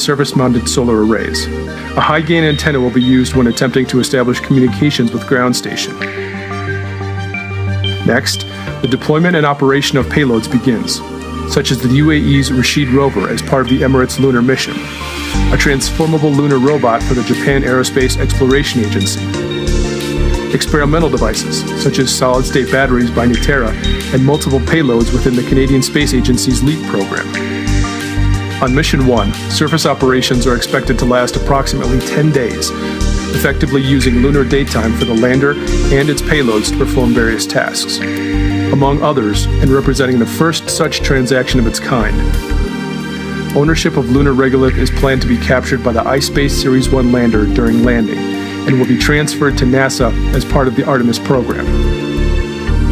surface-mounted solar arrays. A high-gain antenna will be used when attempting to establish communications with ground station. Next, the deployment and operation of payloads begins, such as the UAE's Rashid rover as part of the Emirates lunar mission, a transformable lunar robot for the Japan Aerospace Exploration Agency, experimental devices such as solid-state batteries by Nutera and multiple payloads within the Canadian Space Agency's LEAP program. On Mission 1, surface operations are expected to last approximately 10 days, effectively using lunar daytime for the lander and its payloads to perform various tasks, among others, and representing the first such transaction of its kind. Ownership of lunar regolith is planned to be captured by the Ispace Series 1 lander during landing, and will be transferred to NASA as part of the Artemis program.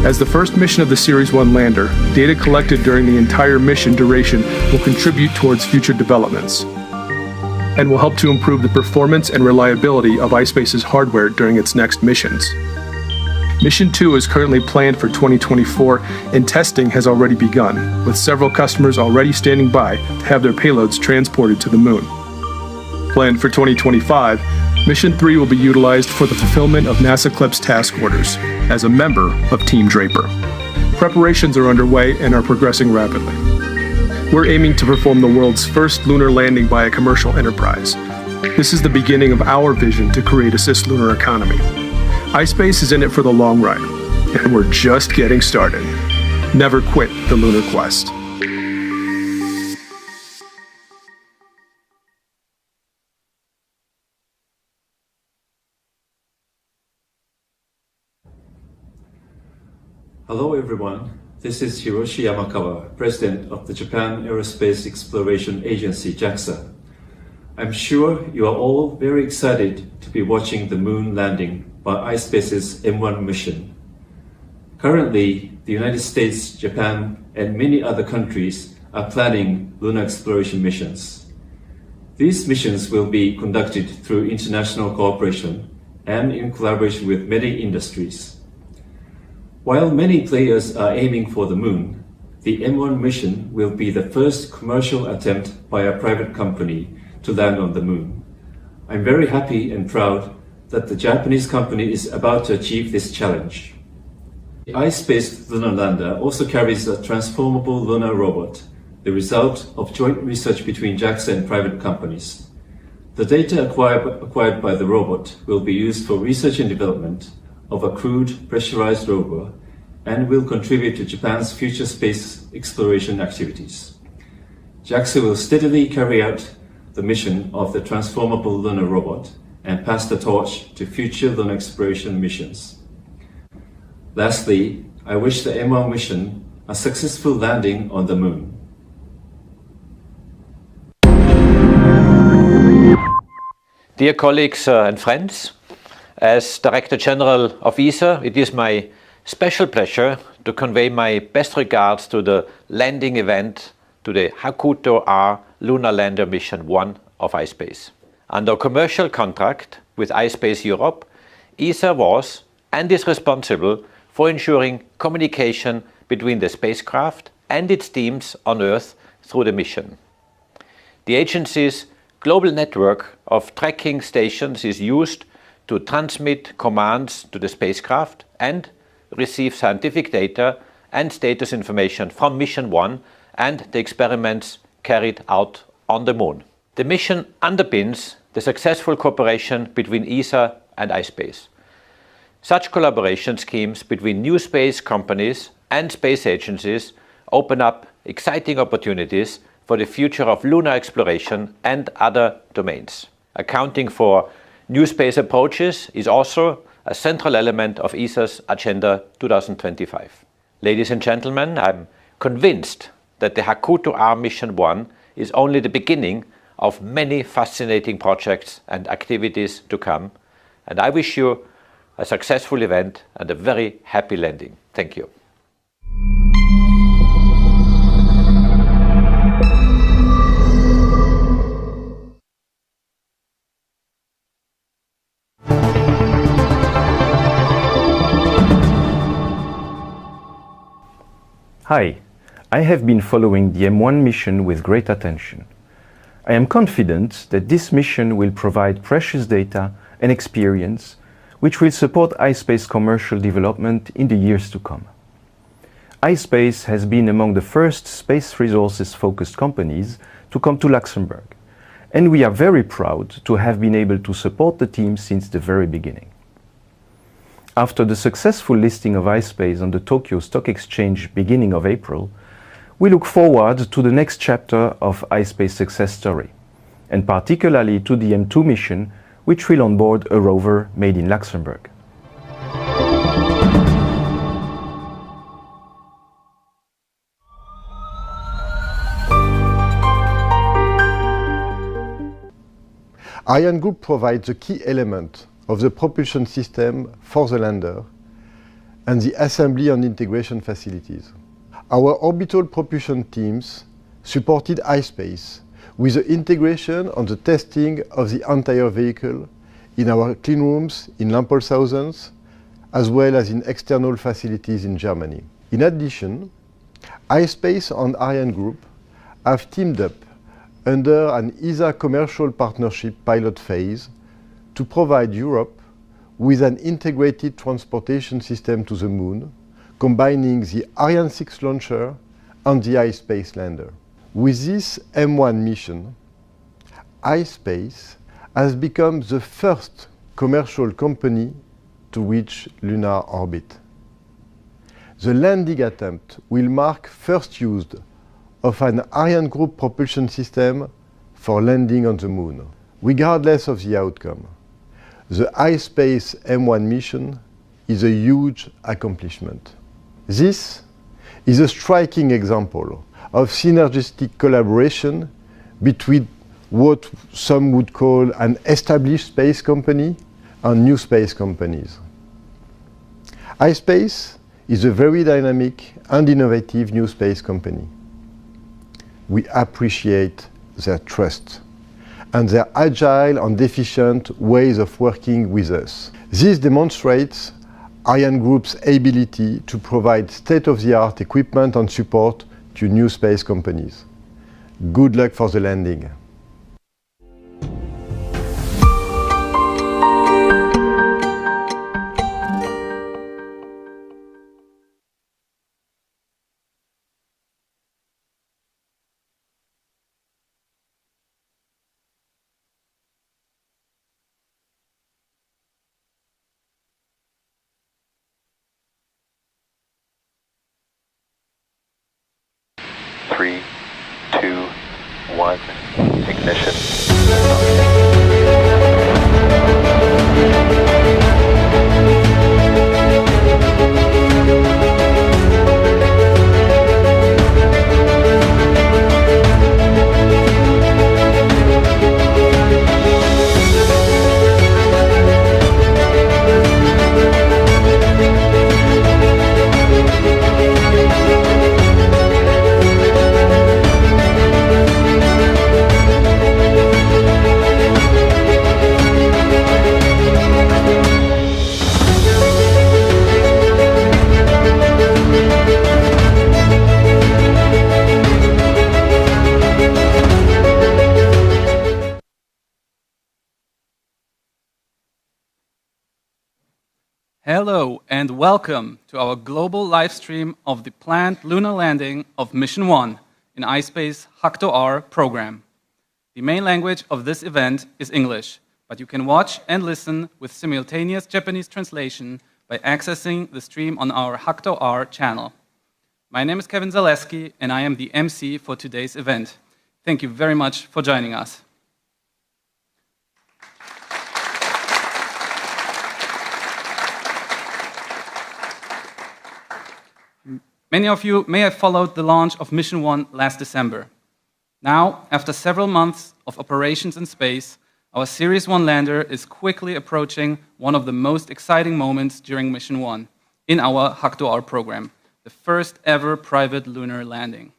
As the first mission of the Series 1 lander, data collected during the entire mission duration will contribute towards future developments, and will help to improve the performance and reliability of Ispace's hardware during its next missions. Mission 2 is currently planned for 2024, and testing has already begun, with several customers already standing by to have their payloads transported to the Moon. Planned for 2025, Mission 3 will be utilized for the fulfillment of NASA CLPS task orders as a member of Team Draper. Preparations are underway and are progressing rapidly. We're aiming to perform the world's first lunar landing by a commercial enterprise. This is the beginning of our vision to create a cislunar economy. Ispace is in it for the long run, and we're just getting started. Never quit the lunar quest. Hello everyone, this is Hiroshi Yamakawa, President of the Japan Aerospace Exploration Agency, JAXA. I'm sure you are all very excited to be watching the moon landing by Ispace's M1 mission. Currently, the United States, Japan, and many other countries are planning lunar exploration missions. These missions will be conducted through international cooperation and in collaboration with many industries. While many players are aiming for the moon, the M1 mission will be the first commercial attempt by a private company to land on the moon. I'm very happy and proud that the Japanese company is about to achieve this challenge. The Ispace lunar lander also carries a transformable lunar robot, the result of joint research between JAXA and private companies. The data acquired by the robot will be used for research and development of a crewed pressurized rover and will contribute to Japan's future space exploration activities. JAXA will steadily carry out the mission of the transformable lunar robot and pass the torch to future lunar exploration missions. Lastly, I wish the M1 mission a successful landing on the moon. Dear colleagues and friends, as Director General of ESA, it is my special pleasure to convey my best regards to the landing event to the Hakuto R Lunar Lander Mission 1 of Ispace. Under commercial contract with Ispace Europe, ESA was and is responsible for ensuring communication between the spacecraft and its teams on Earth through the mission. The agency's global network of tracking stations is used to transmit commands to the spacecraft and receive scientific data and status information from Mission 1 and the experiments carried out on the Moon. The mission underpins the successful cooperation between ESA and Ispace. Such collaboration schemes between new space companies and space agencies open up exciting opportunities for the future of lunar exploration and other domains. Accounting for new space approaches is also a central element of ESA's Agenda 2025. Ladies and gentlemen, I'm convinced that the Hakuto R Mission 1 is only the beginning of many fascinating projects and activities to come, and I wish you a successful event and a very happy landing. Thank you. Hi, I have been following the M1 mission with great attention. I am confident that this mission will provide precious data and experience which will support Ispace commercial development in the years to come. Ispace has been among the first space resources-focused companies to come to Luxembourg, and we are very proud to have been able to support the team since the very beginning. After the successful listing of Ispace on the Tokyo Stock Exchange beginning of April, we look forward to the next chapter of Ispace's success story, and particularly to the M2 mission, which will onboard a rover made in Luxembourg. Ariane Group provides the key element of the propulsion system for the lander and the assembly and integration facilities. Our orbital propulsion teams supported Ispace with the integration and the testing of the entire vehicle in our clean rooms in Lampolshausen, as well as in external facilities in Germany. In addition, Ispace and Ariane Group have teamed up under an ESA commercial partnership pilot phase to provide Europe with an integrated transportation system to the Moon, combining the Ariane 6 launcher and the Ispace lander. With this M1 mission, Ispace has become the first commercial company to reach lunar orbit. The landing attempt will mark first use of an Ariane Group propulsion system for landing on the Moon. Regardless of the outcome, the Ispace M1 mission is a huge accomplishment. This is a striking example of synergistic collaboration between what some would call an established space company and new space companies. Ispace is a very dynamic and innovative new space company. We appreciate their trust and their agile and efficient ways of working with us. This demonstrates Ariane Group's ability to provide state-of-the-art equipment and support to new space companies. Good luck for the landing. Three, two, one, ignition. Hello and welcome to our global live stream of the planned lunar landing of Mission 1 in Ispace HACTO-R program. The main language of this event is English, but you can watch and listen with simultaneous Japanese translation by accessing the stream on our HACTO-R channel. My name is Kevin Zaleski and I am the MC for today's event. Thank you very much for joining us. Many of you may have followed the launch of Mission 1 last December. Now, after several months of operations in space, our Series 1 lander is quickly approaching one of the most exciting moments during Mission 1 in our HACTO-R program, the first ever private lunar landing.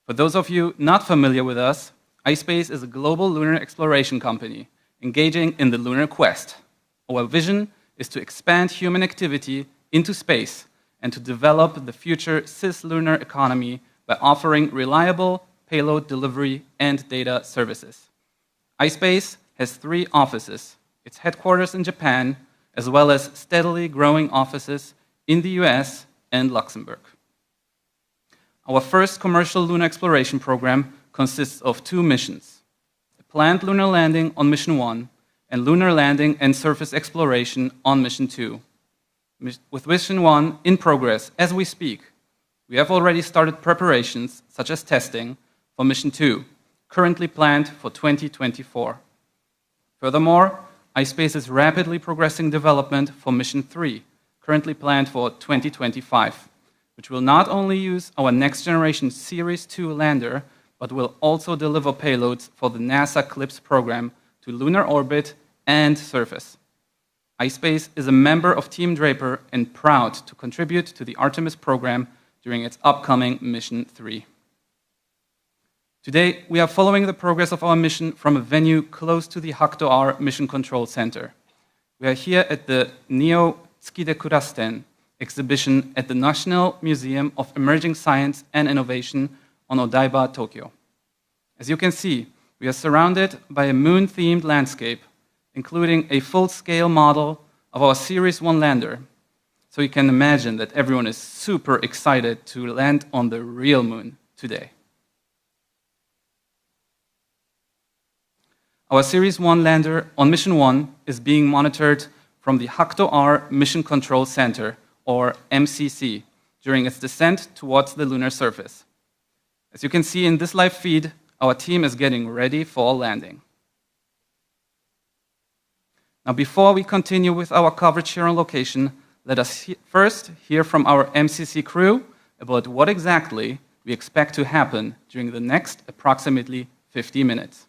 For those of you not familiar with us, Ispace is a global lunar exploration company engaging in the lunar quest. Our vision is to expand human activity into space and to develop the future cislunar economy by offering reliable, payload delivery and data services. iSpace has 3 offices, its headquarters in Japan, as well as steadily growing offices in the US and Luxembourg. Our first commercial lunar exploration program consists of 2 missions: a planned lunar landing on Mission 1 and lunar landing and surface exploration on Mission 2. With Mission 1 in progress as we speak, we have already started preparations, such as testing, for Mission 2, currently planned for 2024. Furthermore, iSpace is rapidly progressing development for Mission 3, currently planned for 2025, which will not only use our next-generation Series 2 lander, but will also deliver payloads for the NASA CLIPS program to lunar orbit and surface. iSpace is a member of Team Draper and proud to contribute to the Artemis program during its upcoming Mission 3. Today, we are following the progress of our mission from a venue close to the HACTOR Mission Control Center. We are here at the Neo Tsukide exhibition at the National Museum of Emerging Science and Innovation on Odaiba, Tokyo. As you can see, we are surrounded by a moon-themed landscape, including a full-scale model of our Series 1 lander. So you can imagine that everyone is super excited to land on the real moon today. Our Series 1 lander on Mission 1 is being monitored from the HACTOR Mission Control Center, or MCC, during its descent towards the lunar surface. As you can see in this live feed, our team is getting ready for landing. Now, before we continue with our coverage here on location, let us first hear from our MCC crew about what exactly we expect to happen during the next approximately 50 minutes.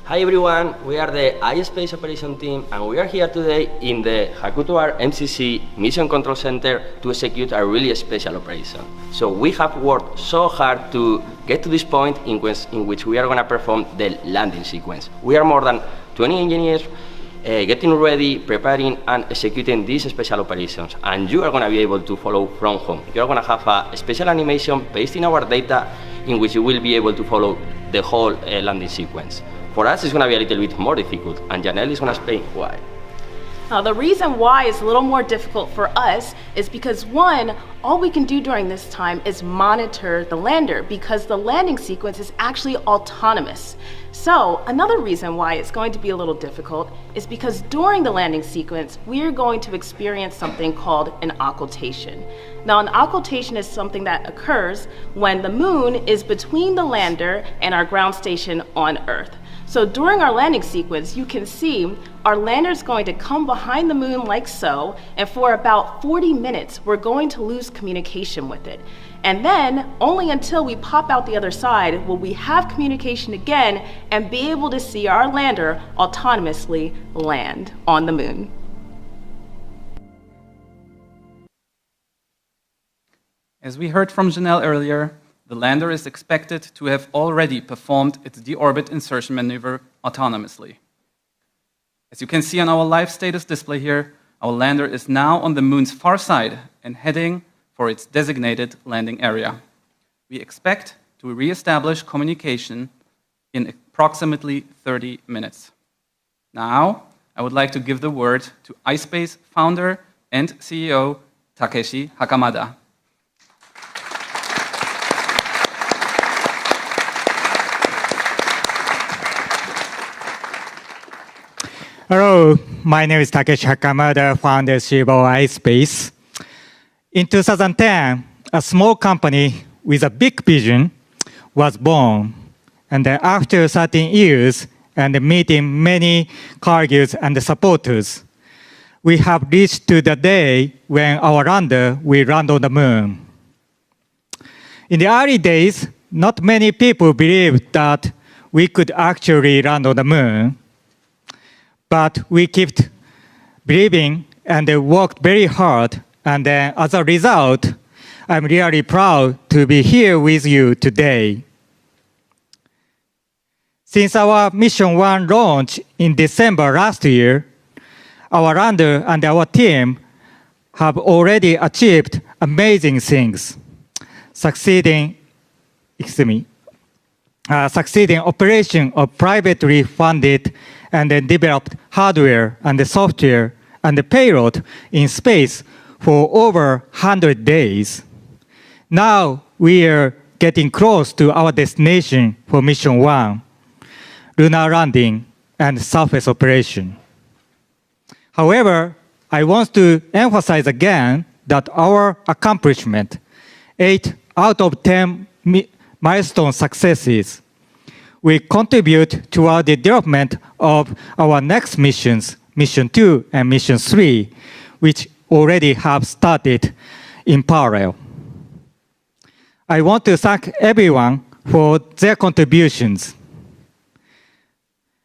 Hi everyone, we are the iSpace operation team and we are here today in the HACTOR MCC Mission Control Center to execute a really special operation. So we have worked so hard to get to this point in which we are going to perform the landing sequence. We are more than 20 engineers getting ready, preparing and executing these special operations, and you are going to be able to follow from home. You are going to have a special animation based in our data in which you will be able to follow the whole landing sequence. For us, it's going to be a little bit more difficult, and Janelle is going to explain why. Now, the reason why it's a little more difficult for us is because, one, all we can do during this time is monitor the lander because the landing sequence is actually autonomous. So another reason why it's going to be a little difficult is because during the landing sequence, we are going to experience something called an occultation. Now, an occultation is something that occurs when the moon is between the lander and our ground station on Earth. So during our landing sequence, you can see our lander is going to come behind the moon like so, and for about 40 minutes, we're going to lose communication with it. And then, only until we pop out the other side will we have communication again and be able to see our lander autonomously land on the moon. As we heard from Janelle earlier, the lander is expected to have already performed its deorbit insertion maneuver autonomously. As you can see on our live status display here, our lander is now on the moon's far side and heading for its designated landing area. We expect to re-establish communication in approximately 30 minutes. Now, I would like to give the word to iSpace founder and CEO Takeshi Hakamada. Hello, my name is Takeshi Hakamada, founder CEO of iSpace. In 2010, a small company with a big vision was born. And then after 13 years and meeting many colleagues and supporters, we have reached to the day when our lander will land on the moon. In the early days, not many people believed that we could actually land on the moon. But we kept believing and worked very hard. And as a result, I'm really proud to be here with you today. Since our Mission 1 launch in December last year, our lander and our team have already achieved amazing things. succeeding operation of privately funded and then developed hardware and the software and the payload in space for over 100 days. Now we are getting close to our destination for Mission 1, lunar landing and surface operation. However, I want to emphasize again that our accomplishment, 8 out of 10 milestone successes, will contribute toward the development of our next missions, Mission 2 and Mission 3, which already have started in parallel. I want to thank everyone for their contributions.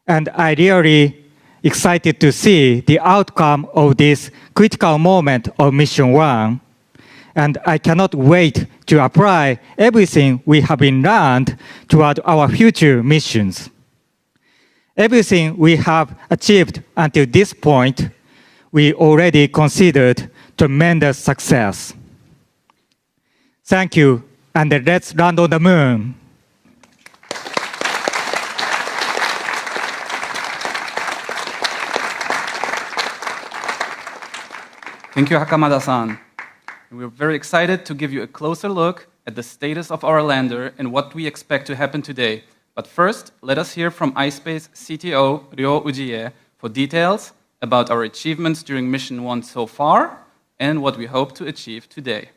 And I really excited to see the outcome of this critical moment of Mission 1. And I cannot wait to apply everything we have been learned toward our future missions. Everything we have achieved until this point, we already considered tremendous success. Thank you, and let's land on the moon. Thank you, Hakamada-san. We're very excited to give you a closer look at the status of our lander and what we expect to happen today. But first, let us hear from iSpace CTO Ryo Ujie for details about our achievements during Mission 1 so far and what we hope to achieve today.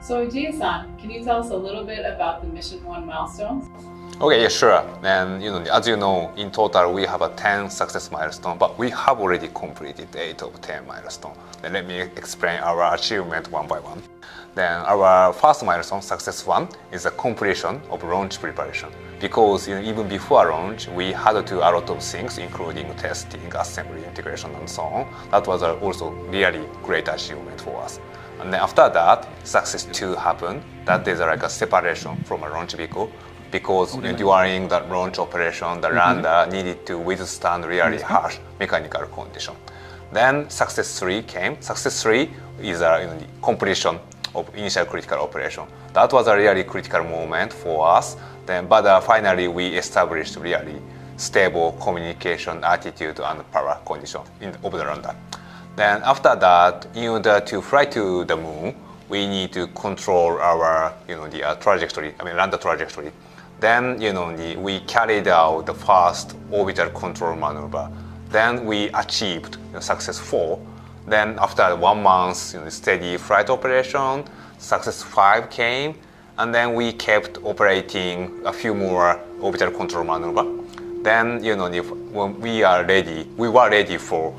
So Ujie-san, can you tell us a little bit about the Mission 1 milestones? Okay, yeah, sure. And as you know, in total we have 10 success milestones, but we have already completed 8 of 10 milestones. Then let me explain our achievement one by one. Then our first milestone, success 1, is the completion of launch preparation. Because even before launch, we had to do a lot of things, including testing, assembly, integration, and so on. That was also really great achievement for us. And then after that, success 2 happened. That is like a separation from a launch vehicle. Because during the launch operation, the lander needed to withstand really harsh mechanical condition. Then success 3 came. Success 3 is the completion of initial critical operation. That was a really critical moment for us. Then, but finally, we established really stable communication, attitude, and power condition of the lander. Then after that, in order to fly to the moon, we need to control our the trajectory, lander trajectory. Then we carried out the first orbital control maneuver. Then we achieved success 4. Then after 1 month steady flight operation, success 5 came, and then we kept operating a few more orbital control maneuver. Then when we were ready for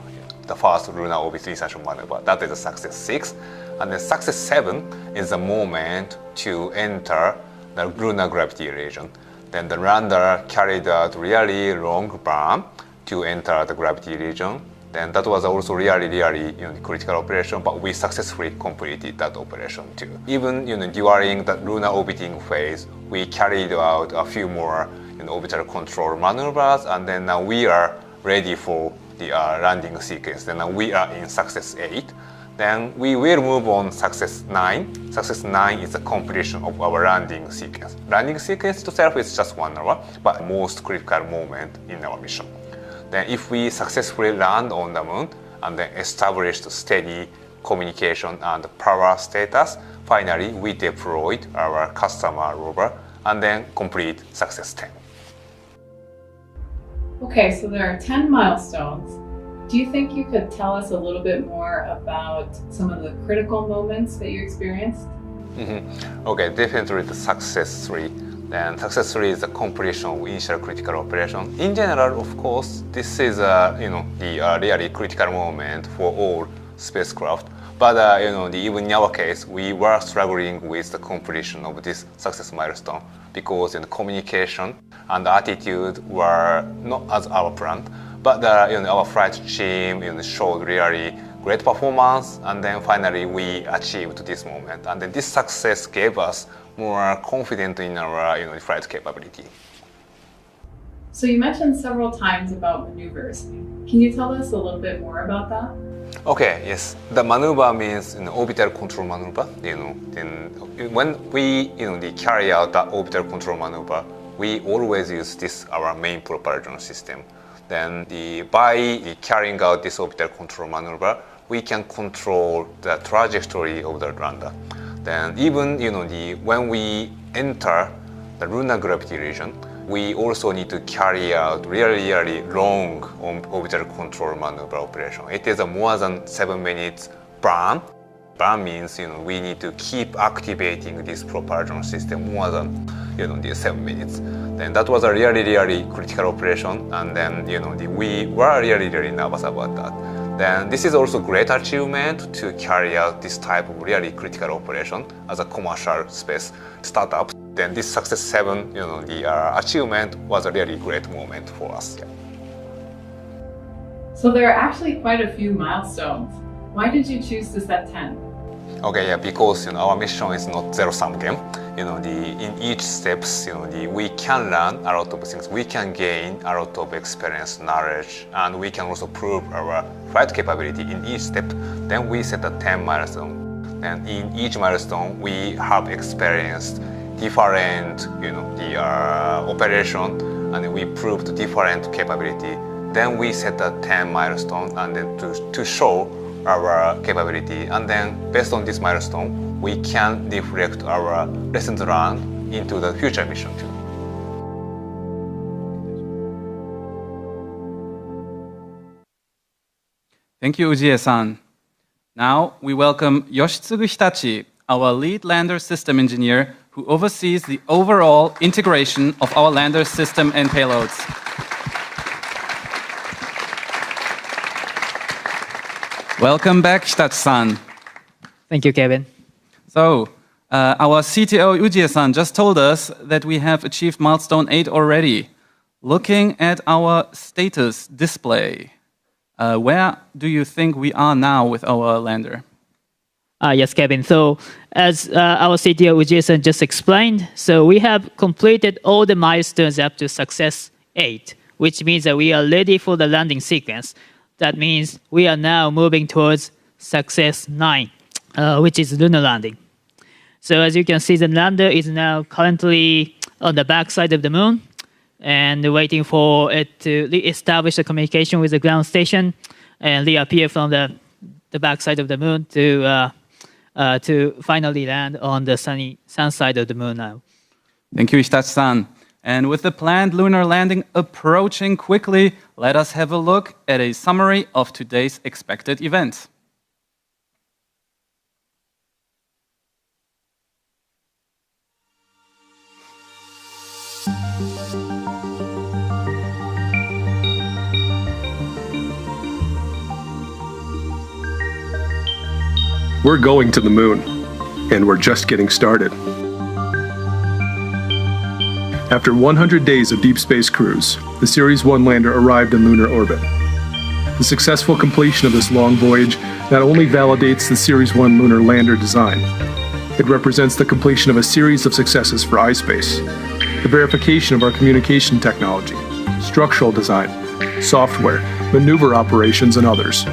the first lunar orbit insertion maneuver. That is success 6, and then success 7 is the moment to enter the lunar gravity region. Then the lander carried out really long burn to enter the gravity region. Then that was also really critical operation, but we successfully completed that operation too. Even during the lunar orbiting phase, we carried out a few more orbital control maneuvers, and then now we are ready for the landing sequence. Then we are in success 8. Then we will move on success 9. Success 9 is the completion of our landing sequence. Landing sequence itself is just 1 hour, but most critical moment in our mission. Then if we successfully land on the moon and then establish the steady communication and power status, finally we deployed our customer rover and then complete success 10. Okay, so there are 10 milestones. Do you think you could tell us a little bit more about some of the critical moments that you experienced? Okay, definitely the success 3. Then success 3 is the completion of initial critical operation. In general, of course, this is the really critical moment for all spacecraft. But even in our case, we were struggling with the completion of this success milestone because the communication and attitude were not as our planned. But our flight team showed really great performance, and then finally we achieved this moment. And then this success gave us more confidence in our flight capability. So you mentioned several times about maneuvers. Can you tell us a little bit more about that? Okay, yes. The maneuver means orbital control maneuver. Then when we carry out the orbital control maneuver, we always use this our main propulsion system. Then by carrying out this orbital control maneuver, we can control the trajectory of the lander. Then even when we enter the lunar gravity region, we also need to carry out really long orbital control maneuver operation. It is a more than 7 minutes burn. Burn means we need to keep activating this propulsion system more than the 7 minutes. Then that was a really critical operation, and then we were really nervous about that. Then this is also great achievement to carry out this type of really critical operation as a commercial space startup. Then this Success 7, the achievement was a really great moment for us. Yeah. So there are actually quite a few milestones. Why did you choose to set 10? Okay, yeah, because our mission is not zero-sum game. In each steps, we can learn a lot of things. We can gain a lot of experience, knowledge, and we can also prove our flight capability in each step. Then we set a 10 milestone. And in each milestone, we have experienced different, the operation, and we proved different capability. Then we set a 10 milestone, and then to show our capability, and then based on this milestone, we can reflect our lessons learned into the future mission too. Thank you, Ujie-san. Now we welcome Yoshitsugu Hitachi, our lead lander system engineer, who oversees the overall integration of our lander system and payloads. Welcome back, Hitachi-san. Thank you, Kevin. So, our CTO Ujie-san just told us that we have achieved milestone 8 already. Looking at our status display, where do you think we are now with our lander? Yes, Kevin. So, as our CTO Ujie-san just explained, so we have completed all the milestones up to Success 8, which means that we are ready for the landing sequence. That means we are now moving towards Success 9, which is lunar landing. So as you can see, the lander is now currently on the backside of the moon and waiting for it to re-establish the communication with the ground station and reappear from the backside of the moon to finally land on the sun side of the moon now. Thank you, Hitachi-san. And with the planned lunar landing approaching quickly, let us have a look at a summary of today's expected events. We're going to the moon, and we're just getting started. After 100 days of deep space cruise, the Series 1 lander arrived in lunar orbit. The successful completion of this long voyage not only validates the Series 1 lunar lander design, it represents the completion of a series of successes for iSpace, the verification of our communication technology, structural design, software, maneuver operations, and others,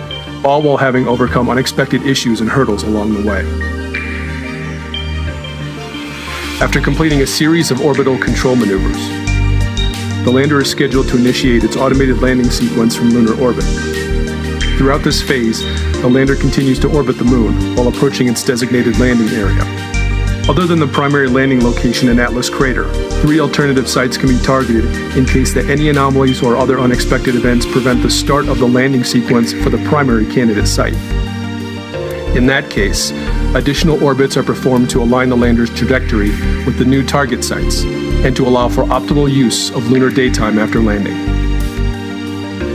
all while having overcome unexpected issues and hurdles along the way. After completing a series of orbital control maneuvers, the lander is scheduled to initiate its automated landing sequence from lunar orbit. Throughout this phase, the lander continues to orbit the moon while approaching its designated landing area. Other than the primary landing location in Atlas Crater, 3 alternative sites can be targeted in case that any anomalies or other unexpected events prevent the start of the landing sequence for the primary candidate site. In that case, additional orbits are performed to align the lander's trajectory with the new target sites and to allow for optimal use of lunar daytime after landing.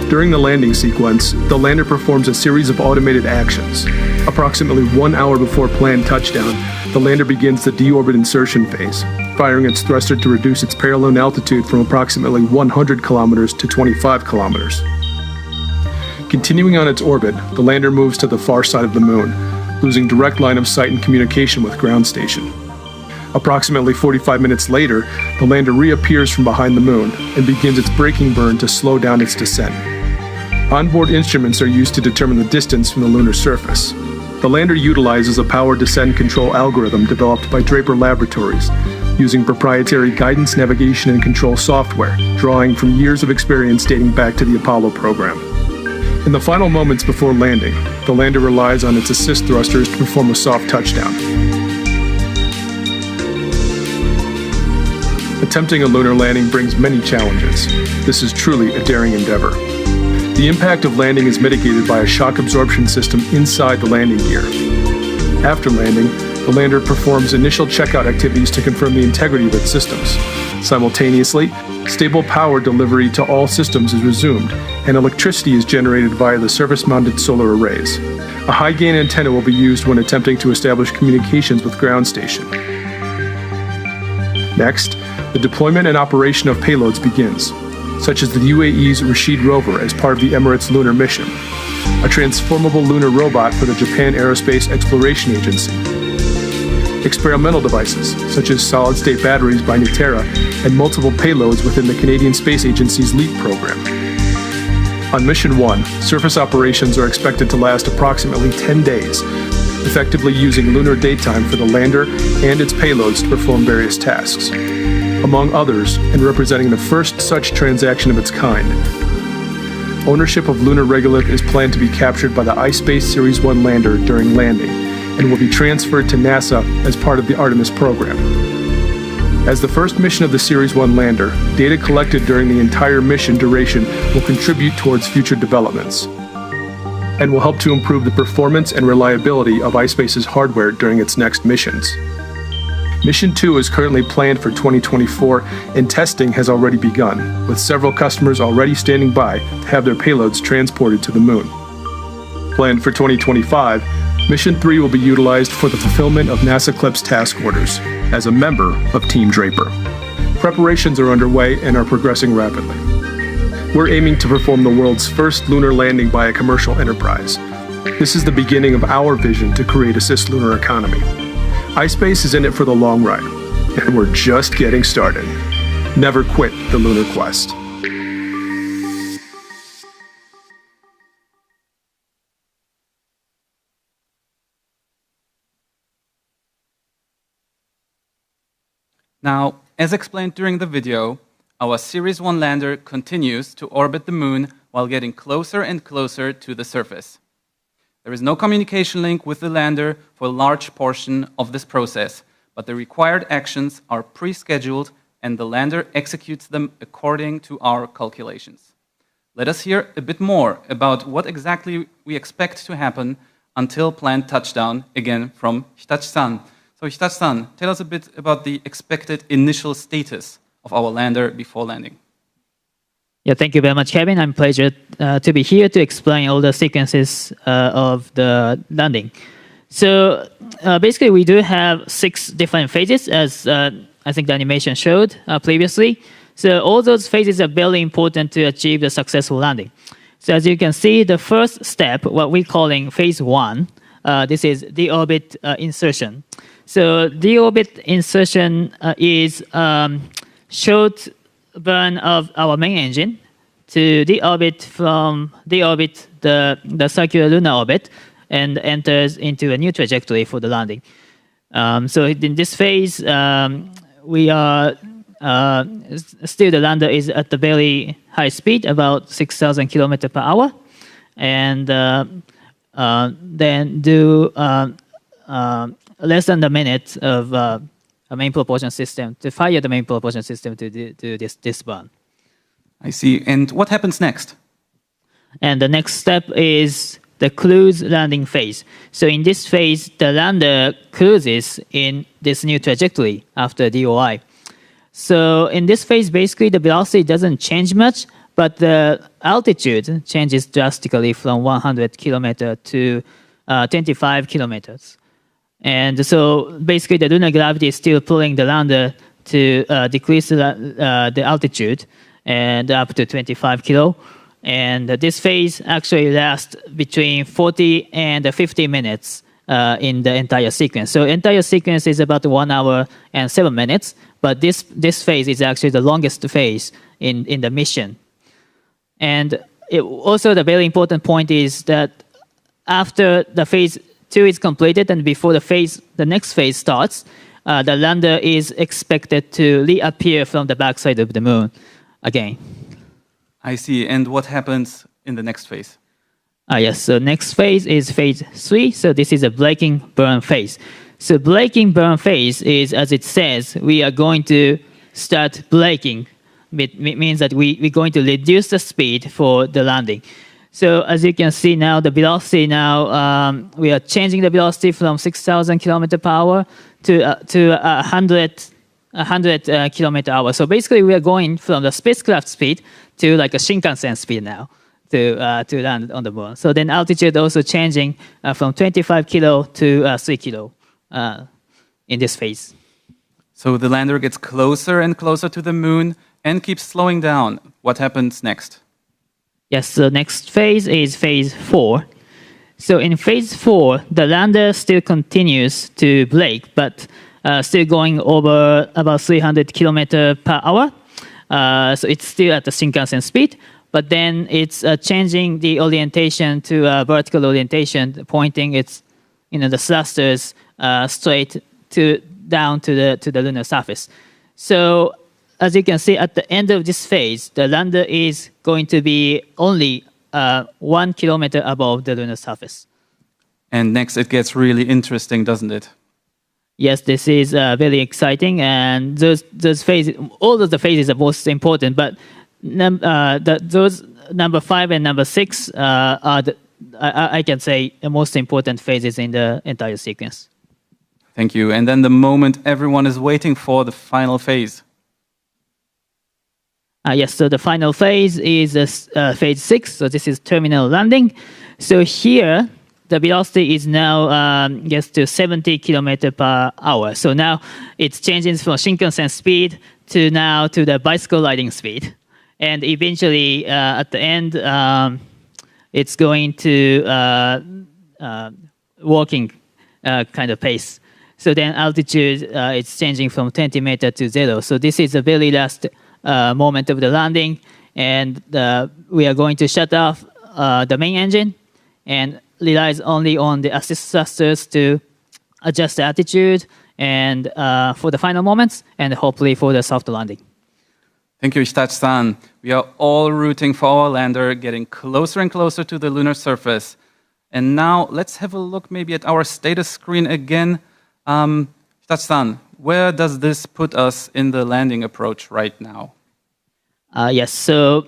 During the landing sequence, the lander performs a series of automated actions. Approximately 1 hour before planned touchdown, the lander begins the deorbit insertion phase, firing its thruster to reduce its payload altitude from approximately 100 kilometers to 25 kilometers. Continuing on its orbit, the lander moves to the far side of the moon, losing direct line of sight and communication with ground station. Approximately 45 minutes later, the lander reappears from behind the moon and begins its braking burn to slow down its descent. Onboard instruments are used to determine the distance from the lunar surface. The lander utilizes a power descent control algorithm developed by Draper Laboratories, using proprietary guidance, navigation, and control software, drawing from years of experience dating back to the Apollo program. In the final moments before landing, the lander relies on its assist thrusters to perform a soft touchdown. Attempting a lunar landing brings many challenges. This is truly a daring endeavor. The impact of landing is mitigated by a shock absorption system inside the landing gear. After landing, the lander performs initial checkout activities to confirm the integrity of its systems. Simultaneously, stable power delivery to all systems is resumed, and electricity is generated via the surface-mounted solar arrays. A high-gain antenna will be used when attempting to establish communications with ground station. Next, the deployment and operation of payloads begins, such as the UAE's Rashid rover as part of the Emirates lunar mission, a transformable lunar robot for the Japan Aerospace Exploration Agency, experimental devices such as solid-state batteries by Nutera and multiple payloads within the Canadian Space Agency's LEAP program. On Mission 1, surface operations are expected to last approximately 10 days, effectively using lunar daytime for the lander and its payloads to perform various tasks. Among others, and representing the first such transaction of its kind, ownership of lunar regolith is planned to be captured by the Ispace Series 1 lander during landing and will be transferred to NASA as part of the Artemis program. As the first mission of the Series 1 lander, data collected during the entire mission duration will contribute towards future developments and will help to improve the performance and reliability of Ispace's hardware during its next missions. Mission 2 is currently planned for 2024, and testing has already begun, with several customers already standing by to have their payloads transported to the moon. Planned for 2025, Mission 3 will be utilized for the fulfillment of NASA CLIPS task orders as a member of Team Draper. Preparations are underway and are progressing rapidly. We're aiming to perform the world's first lunar landing by a commercial enterprise. This is the beginning of our vision to create a cislunar economy. Ispace is in it for the long ride, and we're just getting started. Never quit the lunar quest. Now, as explained during the video, our Series 1 lander continues to orbit the moon while getting closer and closer to the surface. There is no communication link with the lander for a large portion of this process, but the required actions are pre-scheduled and the lander executes them according to our calculations. Let us hear a bit more about what exactly we expect to happen until planned touchdown, again from Hitachi-san. So Hitachi-san, tell us a bit about the expected initial status of our lander before landing. Yeah, thank you very much, Kevin. I'm pleasure to be here to explain all the sequences of the landing. So basically, we do have 6 different phases, as I think the animation showed previously. So all those phases are very important to achieve the successful landing. So as you can see, the first step, what we're calling phase 1, this is deorbit insertion. So deorbit insertion is short burn of our main engine to deorbit the circular lunar orbit and enters into a new trajectory for the landing. So in this phase, we are still the lander is at a very high speed, about 6,000 kilometers per hour, and then do less than a minute of a main propulsion system to fire the main propulsion system to do this burn. I see. And what happens next? And the next step is the cruise landing phase. So in this phase, the lander cruises in this new trajectory after DOI. So in this phase, basically the velocity doesn't change much, but the altitude changes drastically from 100 kilometers to 25 kilometers. And so basically the lunar gravity is still pulling the lander to decrease the altitude and up to 25 kilo. And this phase actually lasts between 40 and 50 minutes in the entire sequence. So entire sequence is about 1 hour and 7 minutes, but this phase is actually the longest phase in the mission. And also the very important point is that after the phase 2 is completed and before the next phase starts, the lander is expected to reappear from the backside of the moon again. I see. And what happens in the next phase? Yes, so next phase is phase 3. So this is a braking burn phase. So braking burn phase is, as it says, we are going to start braking. It means that we're going to reduce the speed for the landing. So as you can see now, the velocity now, we are changing the velocity from 6,000 kilometer per hour to 100 kilometer per hour. So basically, we are going from the spacecraft speed to like a Shinkansen speed now to land on the moon. So then altitude also changing from 25 kilo to 3 kilo in this phase. So the lander gets closer and closer to the moon and keeps slowing down. What happens next? Yes, the next phase is phase 4. So in phase 4, the lander still continues to brake, but still going over about 300 kilometer per hour. So it's still at the Shinkansen speed, but then it's changing the orientation to a vertical orientation, pointing its, the thrusters straight down to the lunar surface. So as you can see, at the end of this phase, the lander is going to be only 1 kilometer above the lunar surface. And next, it gets really interesting, doesn't it? Yes, this is very exciting, and those phases, all of the phases are most important. But those number 5 and number 6 are I can say the most important phases in the entire sequence. Thank you. And then the moment everyone is waiting for, the final phase. Yes, so the final phase is phase 6. So this is terminal landing. So here, the velocity is now gets to 70 kilometer per hour. So now it's changing from Shinkansen speed to the bicycle riding speed. And eventually, at the end, it's going to walking kind of pace. So then altitude, it's changing from 20 meter to 0. So this is the very last moment of the landing, and we are going to shut off the main engine and relies only on the assist thrusters to adjust the attitude and for the final moments, and hopefully for the soft landing. Thank you, Hitachi-san. We are all rooting for our lander getting closer and closer to the lunar surface. And now let's have a look maybe at our status screen again. Hitachi-san, where does this put us in the landing approach right now? Yes, so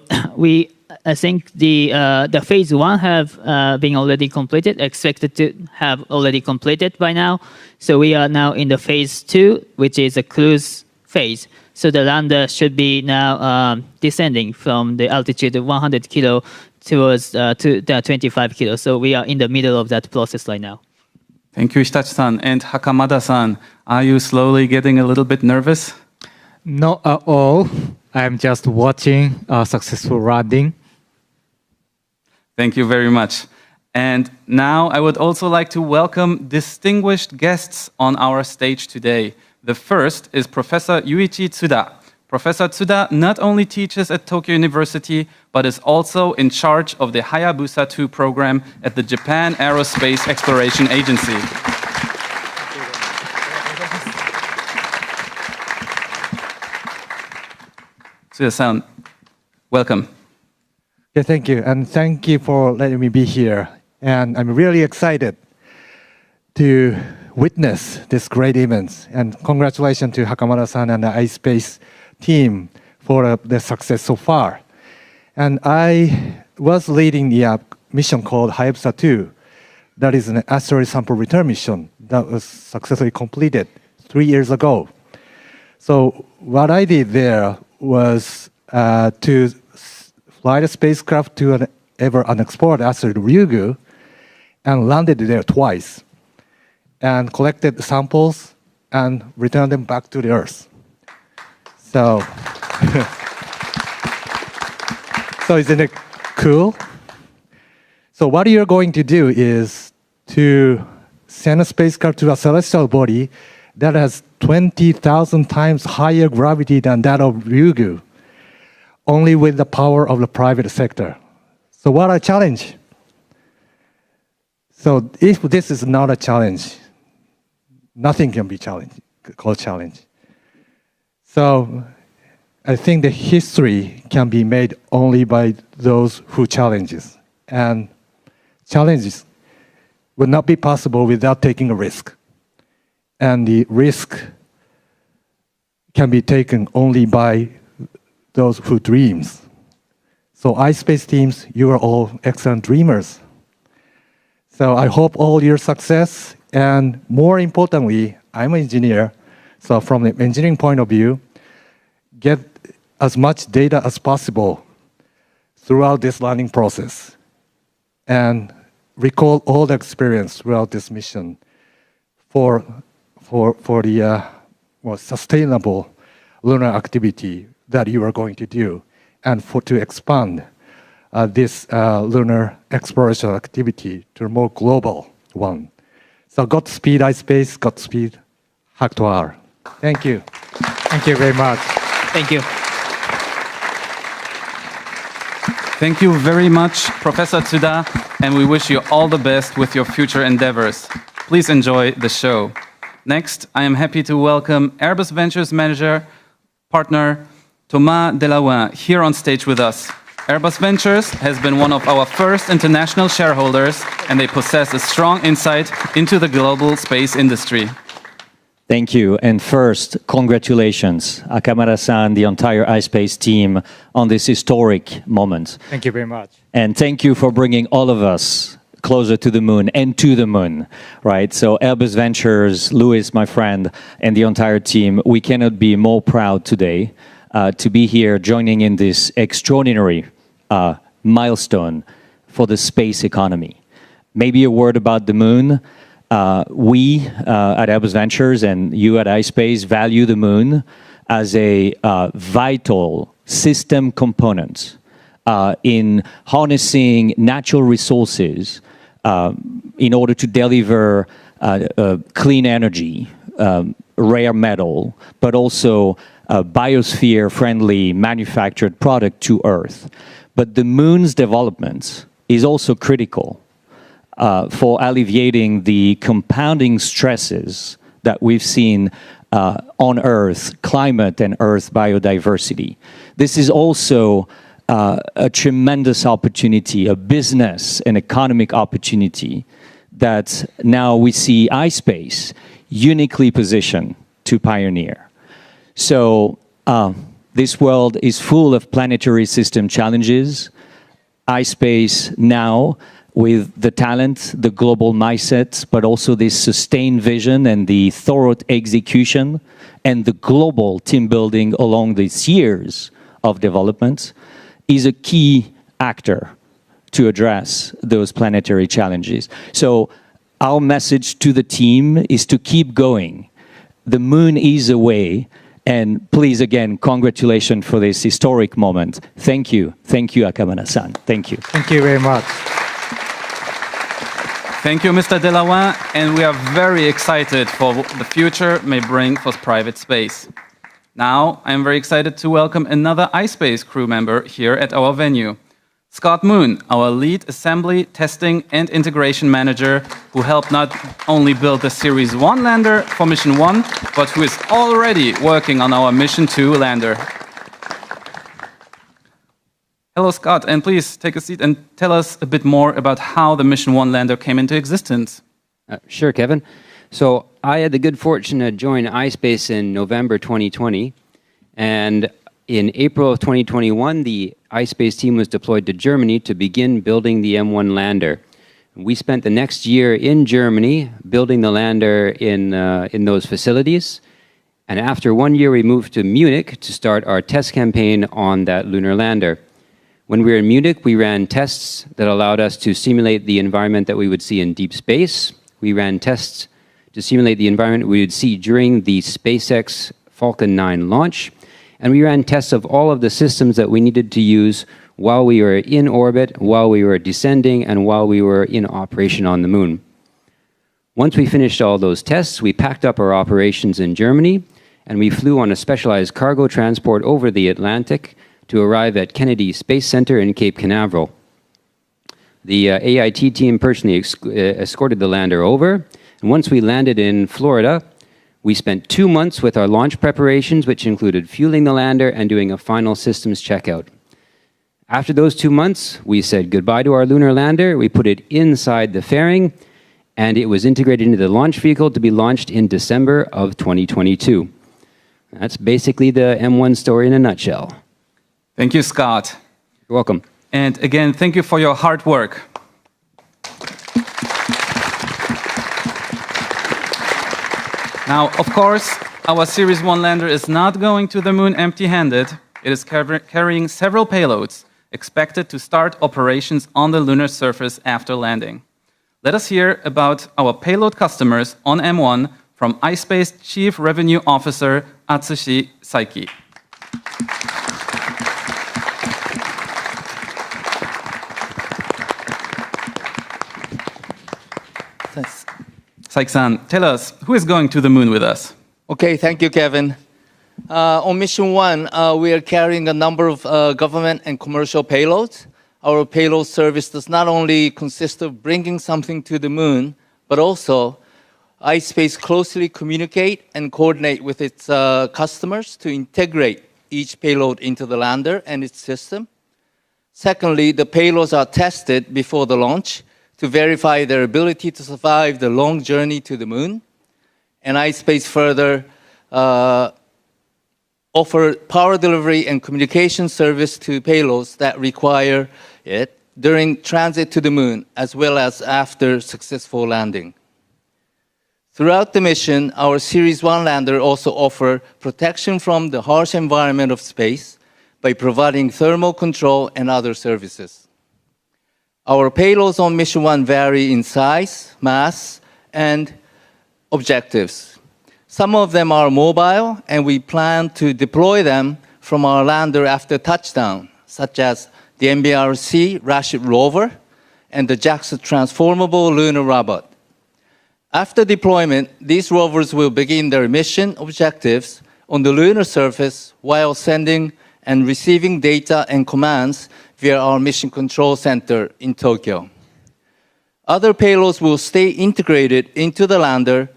I think the phase 1 have been already completed, expected to have already completed by now. So we are now in the phase 2, which is a cruise phase. So the lander should be now descending from the altitude of 100 kilo towards to 25 kilo. So we are in the middle of that process right now. Thank you, Hitachi-san. And Hakamada-san, are you slowly getting a little bit nervous? Not at all. I'm just watching a successful landing. Thank you very much. And now I would also like to welcome distinguished guests on our stage today. The first is Professor Yuichi Tsuda. Professor Tsuda not only teaches at Tokyo University, but is also in charge of the Hayabusa 2 program at the Japan Aerospace Exploration Agency. Tsuda-san, welcome. Yeah, thank you. And thank you for letting me be here. And I'm really excited to witness this great event. And congratulations to Hakamada-san and the iSpace team for the success so far. And I was leading the mission called Hayabusa 2. That is an asteroid sample return mission that was successfully completed 3 years ago. So what I did there was to fly the spacecraft to an ever unexplored asteroid Ryugu and landed there twice and collected samples and returned them back to the Earth. So, so isn't it cool? So what you're going to do is to send a spacecraft to a celestial body that has 20,000 times higher gravity than that of Ryugu, only with the power of the private sector. So what a challenge. So if this is not a challenge, nothing can be called challenge. So I think the history can be made only by those who challenges. And challenges would not be possible without taking a risk. And the risk can be taken only by those who dreams. So iSpace teams, you are all excellent dreamers. So I hope all your success, and more importantly, I'm an engineer, so from the engineering point of view, get as much data as possible throughout this learning process, and recall all the experience throughout this mission for the more sustainable lunar activity that you are going to do, and to expand this lunar exploration activity to a more global one. So Godspeed iSpace, Godspeed Hakutoar. Thank you. Thank you very much. Thank you. Thank you very much, Professor Tsuda, and we wish you all the best with your future endeavors. Please enjoy the show. Next, I am happy to welcome Airbus Ventures Manager Partner Thomas Delawin here on stage with us. Airbus Ventures has been one of our first international shareholders, and they possess a strong insight into the global space industry. Thank you. And first, congratulations, Akamada-san, the entire iSpace team, on this historic moment. Thank you very much. And thank you for bringing all of us closer to the moon and to the moon, right? So Airbus Ventures, Louis, my friend, and the entire team, we cannot be more proud today to be here joining in this extraordinary milestone for the space economy. Maybe a word about the moon. We at Airbus Ventures and you at iSpace value the moon as a vital system component in harnessing natural resources in order to deliver clean energy, rare metal, but also biosphere-friendly manufactured product to Earth. But the moon's development is also critical for alleviating the compounding stresses that we've seen on Earth, climate and Earth biodiversity. This is also a tremendous opportunity, a business and economic opportunity that now we see iSpace uniquely positioned to pioneer. So this world is full of planetary system challenges. iSpace now, with the talent, the global mindset, but also this sustained vision and the thorough execution and the global team building along these years of development, is a key actor to address those planetary challenges. So our message to the team is to keep going. The moon is a way, and please, again, congratulations for this historic moment. Thank you. Thank you, Akamada-san. Thank you. Thank you very much. Thank you, Mr. Delawin, and we are very excited for what the future may bring for private space. Now, I am very excited to welcome another iSpace crew member here at our venue. Scott Moon, our lead assembly, testing, and integration manager, who helped not only build the Series 1 lander for Mission 1, but who is already working on our Mission 2 lander. Hello, Scott, and please take a seat and tell us a bit more about how the Mission 1 lander came into existence. Sure, Kevin. So I had the good fortune to join iSpace in November 2020, and in April of 2021, the iSpace team was deployed to Germany to begin building the M1 lander. We spent the next year in Germany building the lander in those facilities. And after 1 year, we moved to Munich to start our test campaign on that lunar lander. When we were in Munich, we ran tests that allowed us to simulate the environment that we would see in deep space. We ran tests to simulate the environment we would see during the SpaceX Falcon 9 launch. And we ran tests of all of the systems that we needed to use while we were in orbit, while we were descending, and while we were in operation on the moon. Once we finished all those tests, we packed up our operations in Germany, and we flew on a specialized cargo transport over the Atlantic to arrive at Kennedy Space Center in Cape Canaveral. The AIT team personally escorted the lander over. And once we landed in Florida, we spent 2 months with our launch preparations, which included fueling the lander and doing a final systems checkout. After those 2 months, we said goodbye to our lunar lander. We put it inside the fairing, and it was integrated into the launch vehicle to be launched in December of 2022. That's basically the M1 story in a nutshell. Thank you, Scott. You're welcome. And again, thank you for your hard work. Now, of course, our Series 1 lander is not going to the moon empty-handed. It is carrying several payloads, expected to start operations on the lunar surface after landing. Let us hear about our payload customers on M1 from Ispace Chief Revenue Officer Atsushi Saiki. Saiki-san, tell us, who is going to the moon with us? Okay, thank you, Kevin. On Mission 1, we are carrying a number of government and commercial payloads. Our payload service does not only consist of bringing something to the moon, but also iSpace closely communicate and coordinate with its customers to integrate each payload into the lander and its system. Secondly, the payloads are tested before the launch to verify their ability to survive the long journey to the moon. And iSpace further offer power delivery and communication service to payloads that require it during transit to the moon, as well as after successful landing. Throughout the mission, our Series 1 lander also offers protection from the harsh environment of space by providing thermal control and other services. Our payloads on Mission 1 vary in size, mass, and objectives. Some of them are mobile, and we plan to deploy them from our lander after touchdown, such as the MBRC Rashid rover and the JAXA transformable lunar robot. After deployment, these rovers will begin their mission objectives on the lunar surface while sending and receiving data and commands via our Mission Control Center in Tokyo. Other payloads will stay integrated into the lander.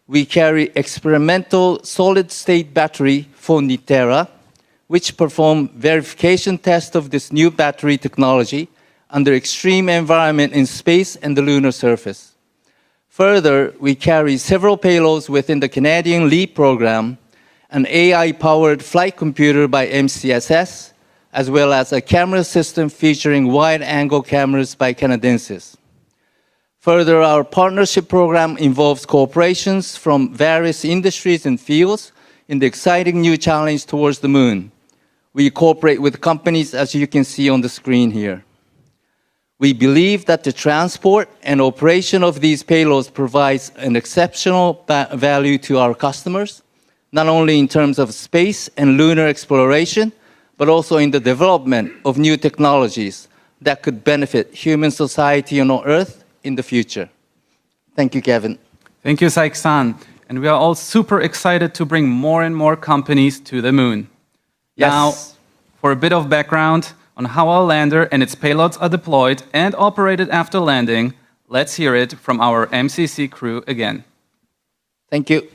We carry experimental solid-state battery for Nitera, which perform verification tests of this new battery technology under extreme environment in space and the lunar surface. Further, we carry several payloads within the Canadian LEAP program, an AI-powered flight computer by MCSS, as well as a camera system featuring wide-angle cameras by Canadensis. Further, our partnership program involves cooperations from various industries and fields in the exciting new challenge towards the moon. We cooperate with companies, as you can see on the screen here. We believe that the transport and operation of these payloads provides an exceptional value to our customers, not only in terms of space and lunar exploration, but also in the development of new technologies that could benefit human society on Earth in the future. Thank you, Kevin. Thank you, Saiki-san. And we are all super excited to bring more and more companies to the moon. Yes. Now, for a bit of background on how our lander and its payloads are deployed and operated after landing, let's hear it from our MCC crew again. Thank you.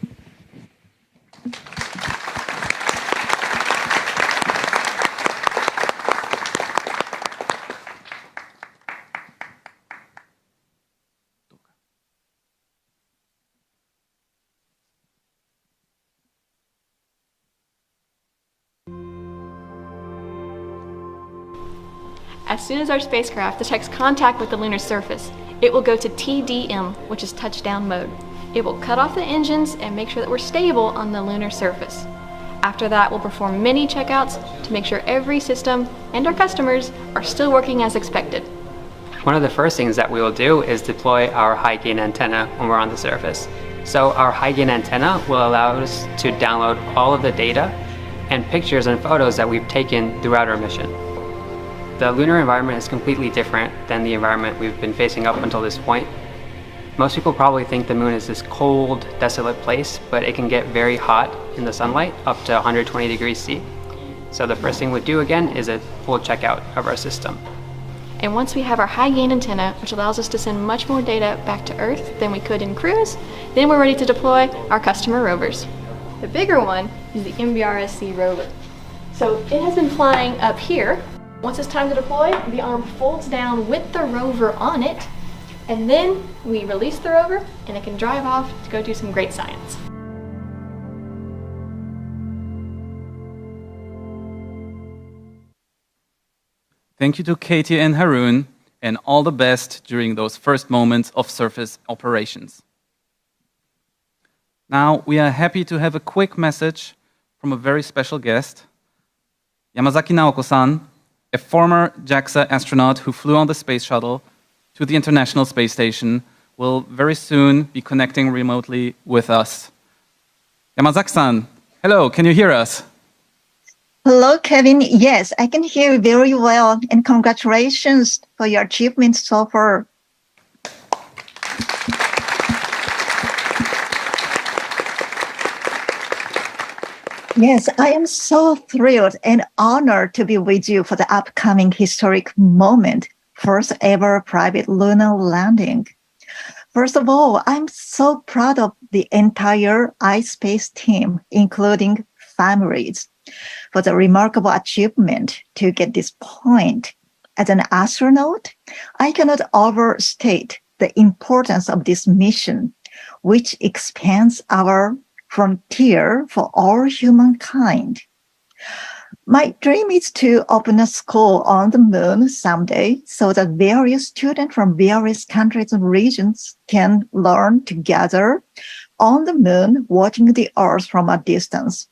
As soon as our spacecraft detects contact with the lunar surface, it will go to TDM, which is touchdown mode. It will cut off the engines and make sure that we're stable on the lunar surface. After that, we'll perform many checkouts to make sure every system and our customers are still working as expected. One of the first things that we will do is deploy our high-gain antenna when we're on the surface. So our high-gain antenna will allow us to download all of the data and pictures and photos that we've taken throughout our mission. The lunar environment is completely different than the environment we've been facing up until this point. Most people probably think the moon is this cold, desolate place, but it can get very hot in the sunlight, up to 120 degrees C. So the first thing we'd do again is a full checkout of our system. And once we have our high gain antenna, which allows us to send much more data back to Earth than we could in cruise, then we're ready to deploy our customer rovers. The bigger one is the MBRSC rover. So it has been flying up here. Once it's time to deploy, the arm folds down with the rover on it, and then we release the rover and it can drive off to go do some great science. Thank you to Katie and Haroon, and all the best during those first moments of surface operations. Now, we are happy to have a quick message from a very special guest, Yamazaki Naoko-san, a former JAXA astronaut who flew on the space shuttle to the International Space Station, will very soon be connecting remotely with us. Yamazaki-san, hello, can you hear us? Hello, Kevin. Yes, I can hear you very well, and congratulations for your achievements so far. Yes, I am so thrilled and honored to be with you for the upcoming historic moment, first ever private lunar landing. First of all, I'm so proud of the entire iSpace team, including families, for the remarkable achievement to get this point. As an astronaut, I cannot overstate the importance of this mission, which expands our frontier for all humankind. My dream is to open a school on the moon someday so that various students from various countries and regions can learn together on the moon, watching the Earth from a distance.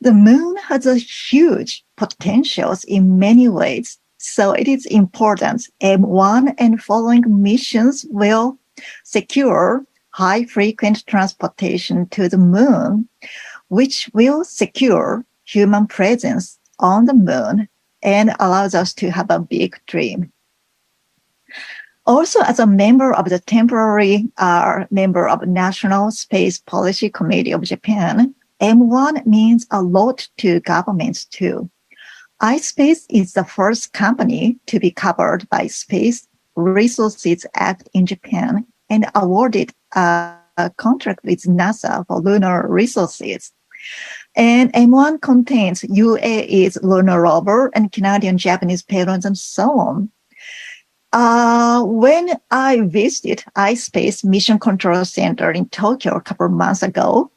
The moon has a huge potentials in many ways, so it is important M1 and following missions will secure high-frequent transportation to the moon, which will secure human presence on the moon and allows us to have a big dream. Also, as a member of the temporary member of National Space Policy Committee of Japan, M1 means a lot to governments too. iSpace is the first company to be covered by Space Resources Act in Japan and awarded a contract with NASA for lunar resources. And M1 contains UAE's lunar rover and Canadian, Japanese payloads and so on. When I visited iSpace Mission Control Center in Tokyo a couple of months ago,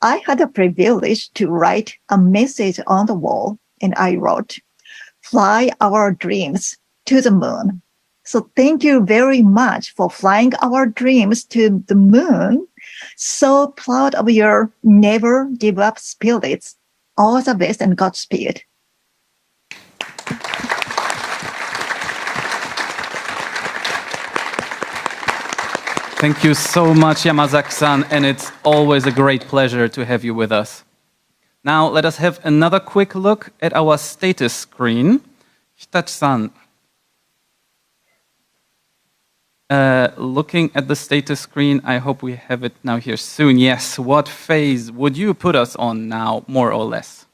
I had the privilege to write a message on the wall, and I wrote, "Fly our dreams to the moon." So thank you very much for flying our dreams to the moon. So proud of your never give up spirits. All the best and Godspeed. Thank you so much, Yamazaki-san, and it's always a great pleasure to have you with us. Now, let us have another quick look at our status screen. Hitachi-san, looking at the status screen, I hope we have it now here soon. Yes, what phase would you put us on now, more or less?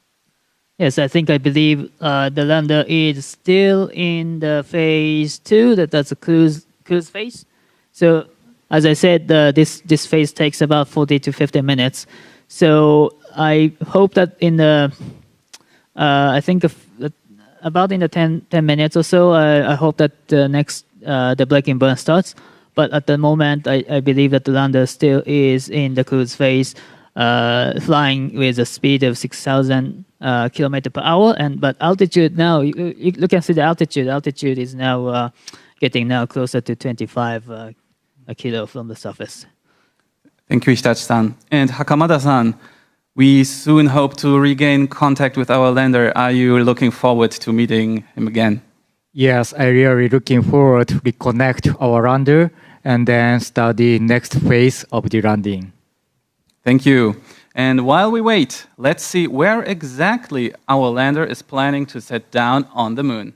Yes, I believe the lander is still in the phase 2, that's a cruise phase. So, as I said, this phase takes about 40 to 50 minutes. So I hope that in the, about in the 10 minutes or so, I hope that the next, the braking burn starts. But at the moment, I believe that the lander still is in the cruise phase, flying with a speed of 6,000 kilometers per hour. But altitude now, you can see the altitude. Altitude is now getting now closer to 25 a kilo from the surface. Thank you, Hitachi-san. And Hakamada-san, we soon hope to regain contact with our lander. Are you looking forward to meeting him again? Yes, I really looking forward to reconnect our lander and then start the next phase of the landing. Thank you. And while we wait, let's see where exactly our lander is planning to set down on the moon.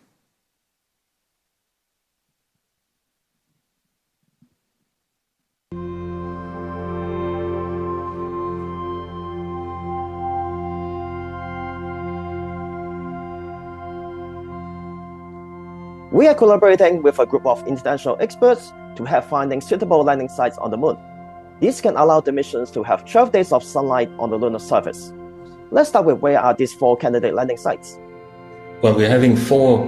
We are collaborating with a group of international experts to help finding suitable landing sites on the Moon. This can allow the missions to have 12 days of sunlight on the lunar surface. Let's start with where are these 4 candidate landing sites? Well, we're having 4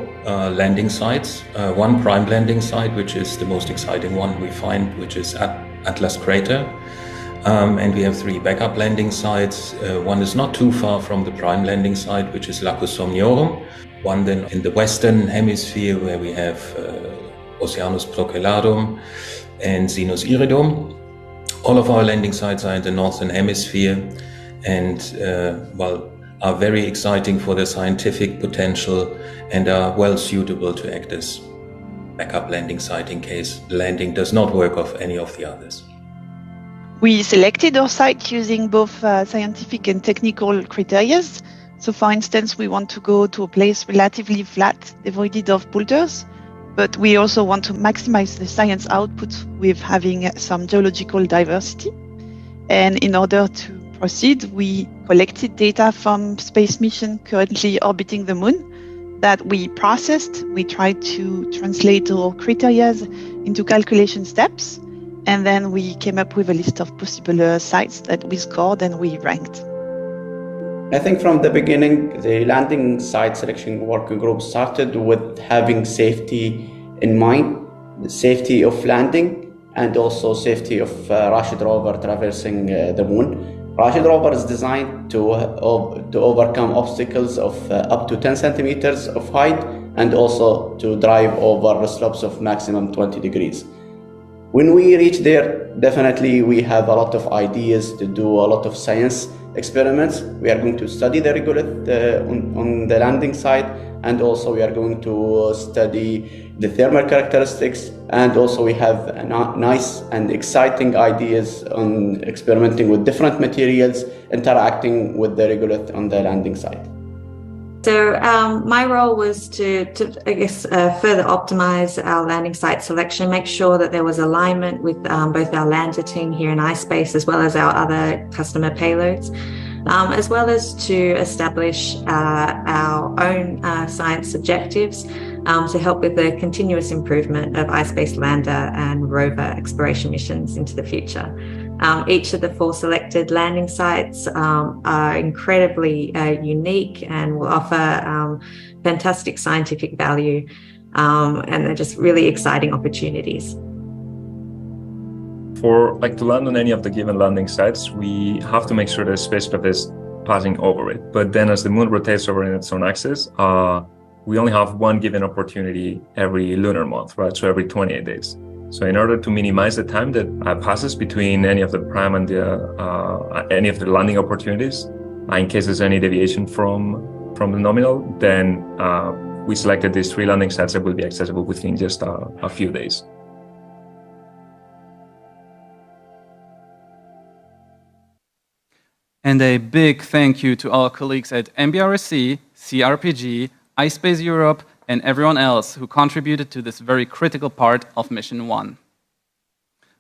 landing sites. One prime landing site, which is the most exciting one we find, which is at Atlas Crater. And we have 3 backup landing sites. One is not too far from the prime landing site, which is Lacus Somniorum. One then in the western hemisphere, where we have Oceanus Procellarum and Sinus Iridum. All of our landing sites are in the northern hemisphere and are very exciting for their scientific potential and are well suitable to act as backup landing site in case landing does not work off any of the others. We selected our site using both scientific and technical criteria. So for instance, we want to go to a place relatively flat, devoid of boulders, but we also want to maximize the science output with having some geological diversity. And in order to proceed, we collected data from space mission currently orbiting the Moon that we processed. We tried to translate our criteria into calculation steps, and then we came up with a list of possible sites that we scored and we ranked. I think from the beginning, the landing site selection working group started with having safety in mind, the safety of landing and also safety of Rashid rover traversing the Moon. Rashid rover is designed to overcome obstacles of up to 10 centimeters of height and also to drive over slopes of maximum 20 degrees. When we reach there, definitely we have a lot of ideas to do a lot of science experiments. We are going to study the regolith on the landing site, and also we are going to study the thermal characteristics, and also we have nice and exciting ideas on experimenting with different materials, interacting with the regolith on the landing site. So my role was to further optimize our landing site selection, make sure that there was alignment with both our lander team here in Ispace as well as our other customer payloads, as well as to establish our own science objectives to help with the continuous improvement of Ispace lander and rover exploration missions into the future. Each of the 4 selected landing sites are incredibly unique and will offer fantastic scientific value, and they're just really exciting opportunities. To land on any of the given landing sites, we have to make sure the spacecraft is passing over it. But then as the Moon rotates over in its own axis, we only have one given opportunity every lunar month, right? So every 28 days. So in order to minimize the time that passes between any of the prime and any of the landing opportunities, in case there's any deviation from the nominal, then we selected these 3 landing sites that will be accessible within just a few days. And a big thank you to our colleagues at MBRSC, CRPG, Ispace Europe, and everyone else who contributed to this very critical part of Mission 1.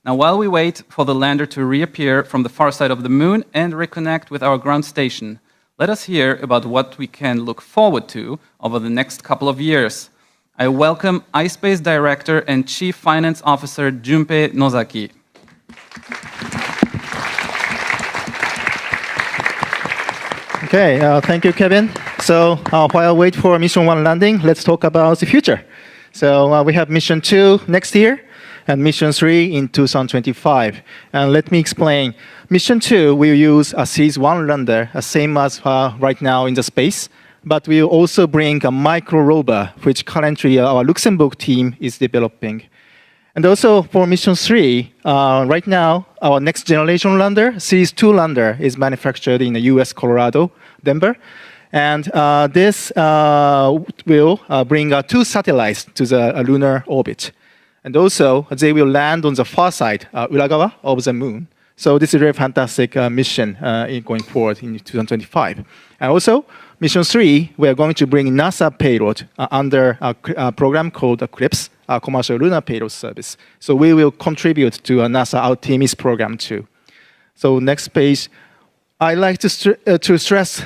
Now, while we wait for the lander to reappear from the far side of the Moon and reconnect with our ground station, let us hear about what we can look forward to over the next couple of years. I welcome Ispace Director and Chief Finance Officer Junpei Nozaki. Okay, thank you, Kevin. So while I wait for Mission 1 landing, let's talk about the future. So we have Mission 2 next year and Mission 3 in 2025. And let me explain. Mission 2 will use a Series 1 lander, same as right now in the space, but we will also bring a micro rover, which currently our Luxembourg team is developing. And also for Mission 3, right now, our next generation lander, Series 2 lander, is manufactured in the US, Colorado, Denver. And this will bring 2 satellites to the lunar orbit. And also, they will land on the far side, Uragawa of the Moon. So this is a very fantastic mission going forward in 2025. And also, Mission 3, we are going to bring NASA payload under a program called CRIPS, Commercial Lunar Payload Service. So we will contribute to NASA Artemis program too. So next page. I like to stress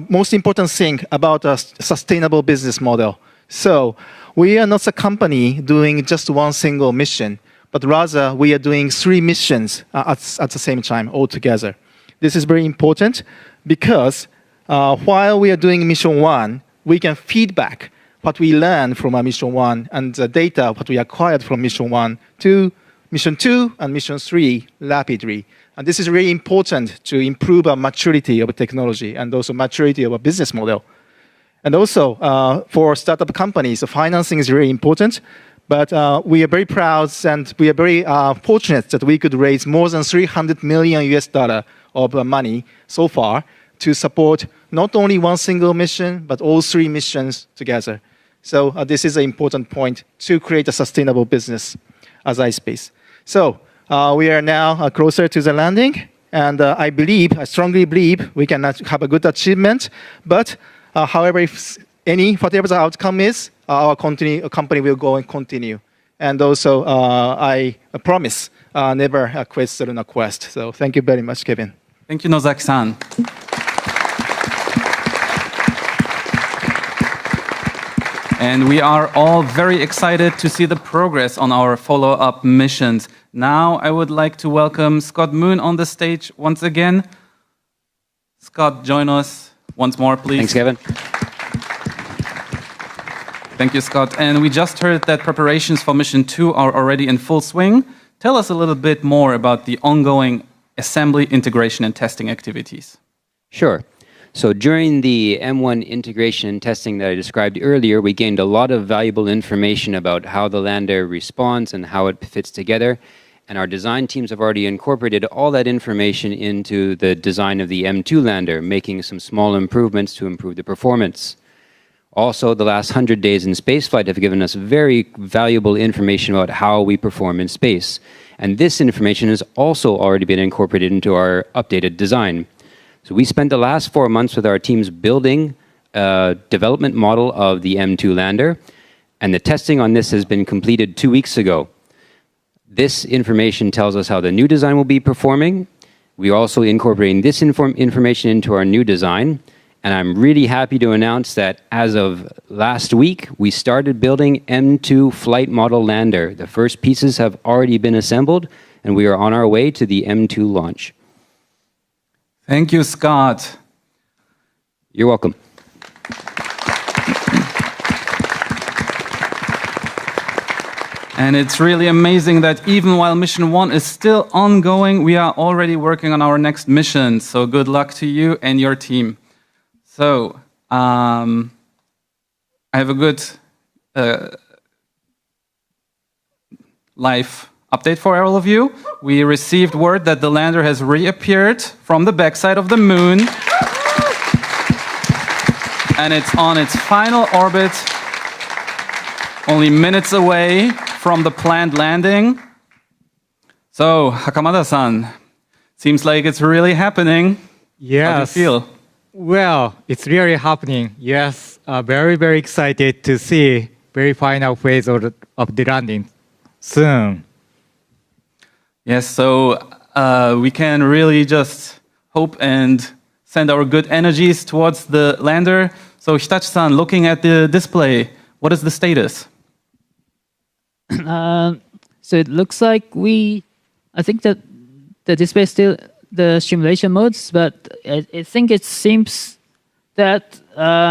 most important thing about a sustainable business model. So we are not a company doing just one single mission, but rather we are doing 3 missions at the same time altogether. This is very important because while we are doing mission 1, we can feedback what we learned from our mission 1 and the data what we acquired from mission 1 to mission 2 and mission 3 rapidly. And this is really important to improve our maturity of technology and also maturity of a business model. And also, for startup companies, financing is really important. But we are very proud and we are very fortunate that we could raise more than $300 million of money so far to support not only one single mission, but all 3 missions together. So this is an important point to create a sustainable business as iSpace. So we are now closer to the landing. And I strongly believe we can have a good achievement. But however, whatever the outcome is, our company will go and continue. And also, I promise never quit the Lunar Quest. So thank you very much, Kevin. Thank you, Nozaki-san. And we are all very excited to see the progress on our follow-up missions. Now, I would like to welcome Scott Moon on the stage once again. Scott, join us once more, please. Thanks, Kevin. Thank you, Scott. And we just heard that preparations for Mission 2 are already in full swing. Tell us a little bit more about the ongoing assembly, integration, and testing activities. Sure. So during the M1 integration and testing that I described earlier, we gained a lot of valuable information about how the lander responds and how it fits together. And our design teams have already incorporated all that information into the design of the M2 lander, making some small improvements to improve the performance. Also, the last 100 days in spaceflight have given us very valuable information about how we perform in space. And this information has also already been incorporated into our updated design. So we spent the last 4 months with our teams building a development model of the M2 lander, and the testing on this has been completed 2 weeks ago. This information tells us how the new design will be performing. We're also incorporating this information into our new design. And I'm really happy to announce that as of last week, we started building M2 flight model lander. The first pieces have already been assembled, and we are on our way to the M2 launch. Thank you, Scott. You're welcome. And it's really amazing that even while Mission 1 is still ongoing, we are already working on our next mission. So good luck to you and your team. So, I have a good live update for all of you. We received word that the lander has reappeared from the backside of the moon. And it's on its final orbit, only minutes away from the planned landing. So, Hakamada-san, seems like it's really happening. Yes. How do you feel? Well, it's really happening. Yes, very, very excited to see very final phase of the landing soon. Yes, so we can really just hope and send our good energies towards the lander. So Hitachi-san, looking at the display, what is the status? So it looks like I think that the display is still the simulation modes, but I think it seems that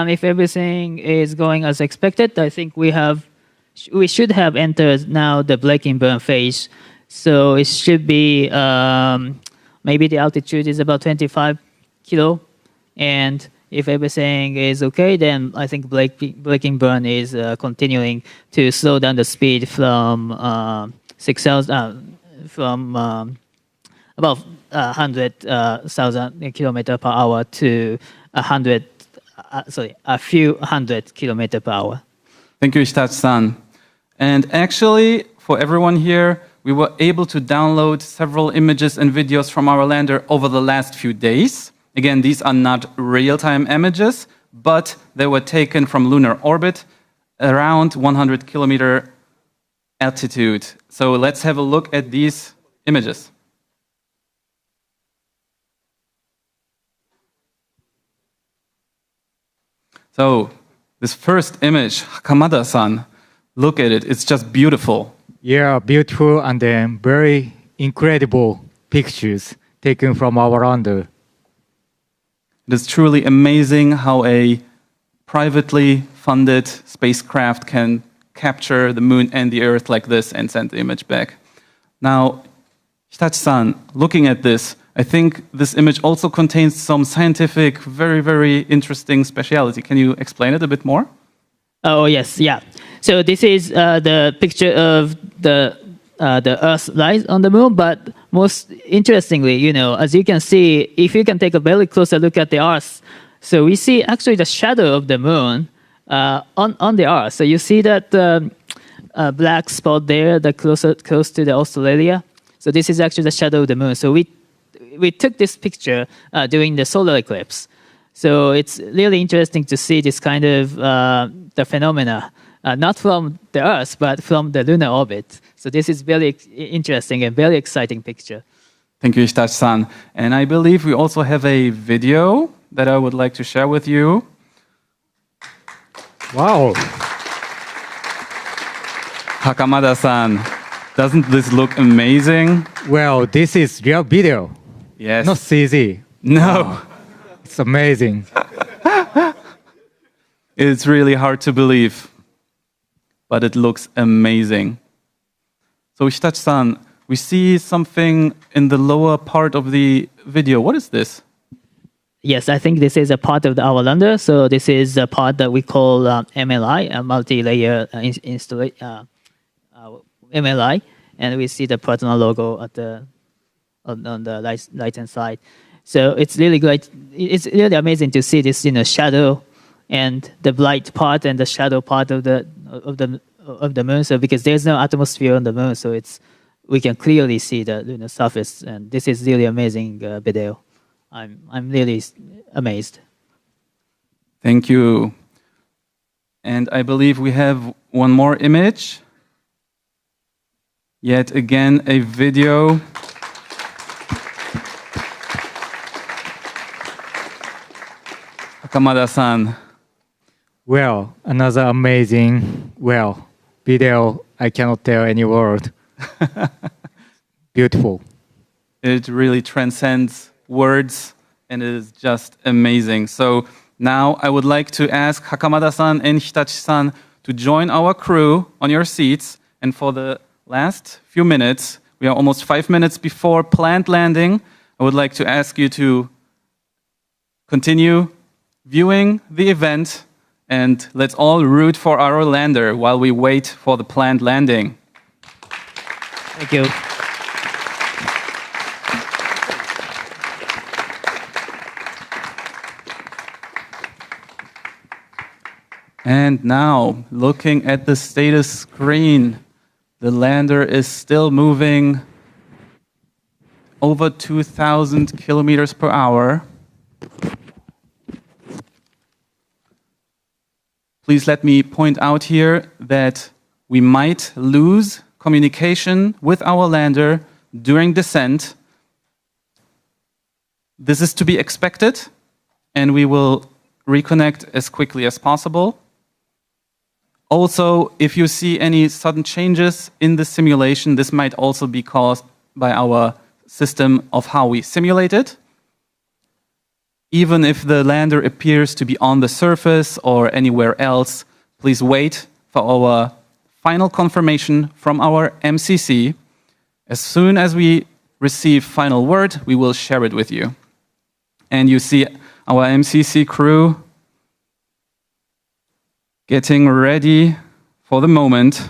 if everything is going as expected, I think we should have entered now the braking burn phase. So it should be maybe the altitude is about 25 kilo, and if everything is okay, then I think braking burn is continuing to slow down the speed from 6,000 from about 100,000 kilometers per hour to a few hundred kilometers per hour. Thank you, Hitachi-san. And actually, for everyone here, we were able to download several images and videos from our lander over the last few days. Again, these are not real-time images, but they were taken from lunar orbit around 100 kilometer altitude. So let's have a look at these images. So this first image, Hakamada-san, Look at it. It's just beautiful. Yeah, beautiful and then very incredible pictures taken from our lander. It is truly amazing how a privately funded spacecraft can capture the moon and the Earth like this and send the image back. Now, Hitachi-san, looking at this, I think this image also contains some scientific, very, very interesting speciality. Can you explain it a bit more? Oh, yes, yeah. So this is the picture of the Earth lies on the moon, but most interestingly, you know, as you can see, if you can take a very closer look at the Earth, so we see actually the shadow of the moon on the Earth. So you see that black spot there, the close to the Australia. So this is actually the shadow of the moon. So we took this picture during the solar eclipse. So it's really interesting to see this kind of the phenomena, not from the Earth, but from the lunar orbit. So this is very interesting and very exciting picture. Thank you, Hitachi-san. And I believe we also have a video that I would like to share with you. Wow. Hakamada-san, doesn't this look amazing? Well, this is real video. Yes. Not CG. No. Wow. It's amazing. It's really hard to believe, but it looks amazing. So Hitachi-san, we see something in the lower part of the video. What is this? Yes, I think this is a part of our lander. So this is a part that we call MLI, a multi-layer MLI, and we see the partner logo at on the right-hand side. So it's really great. It's really amazing to see this, you know, shadow and the bright part and the shadow part of the moon. So because there's no atmosphere on the moon, so we can clearly see the lunar surface. And this is really amazing video. I'm really amazed. Thank you. And I believe we have one more image. Yet again, a video. Hakamada-san. Well, another amazing, video. I cannot tell any word. Beautiful. It really transcends words and it is just amazing. So now I would like to ask Hakamada-san and Hitachi-san to join our crew on your seats. And for the last few minutes, we are almost 5 minutes before planned landing, I would like to ask you to continue viewing the event and let's all root for our lander while we wait for the planned landing. Thank you. And now, looking at the status screen, the lander is still moving over 2,000 kilometers per hour. Please let me point out here that we might lose communication with our lander during descent. This is to be expected, and we will reconnect as quickly as possible. Also, if you see any sudden changes in the simulation, this might also be caused by our system of how we simulate it. Even if the lander appears to be on the surface or anywhere else, please wait for our final confirmation from our MCC. As soon as we receive final word, we will share it with you. And you see our MCC crew getting ready for the moment.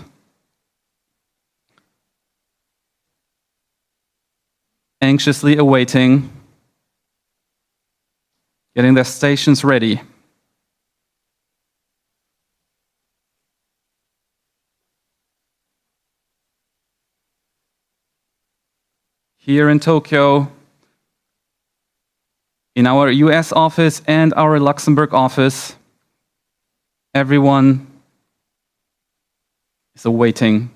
Anxiously awaiting, getting their stations ready. Here in Tokyo, in our US office and our Luxembourg office, everyone is awaiting.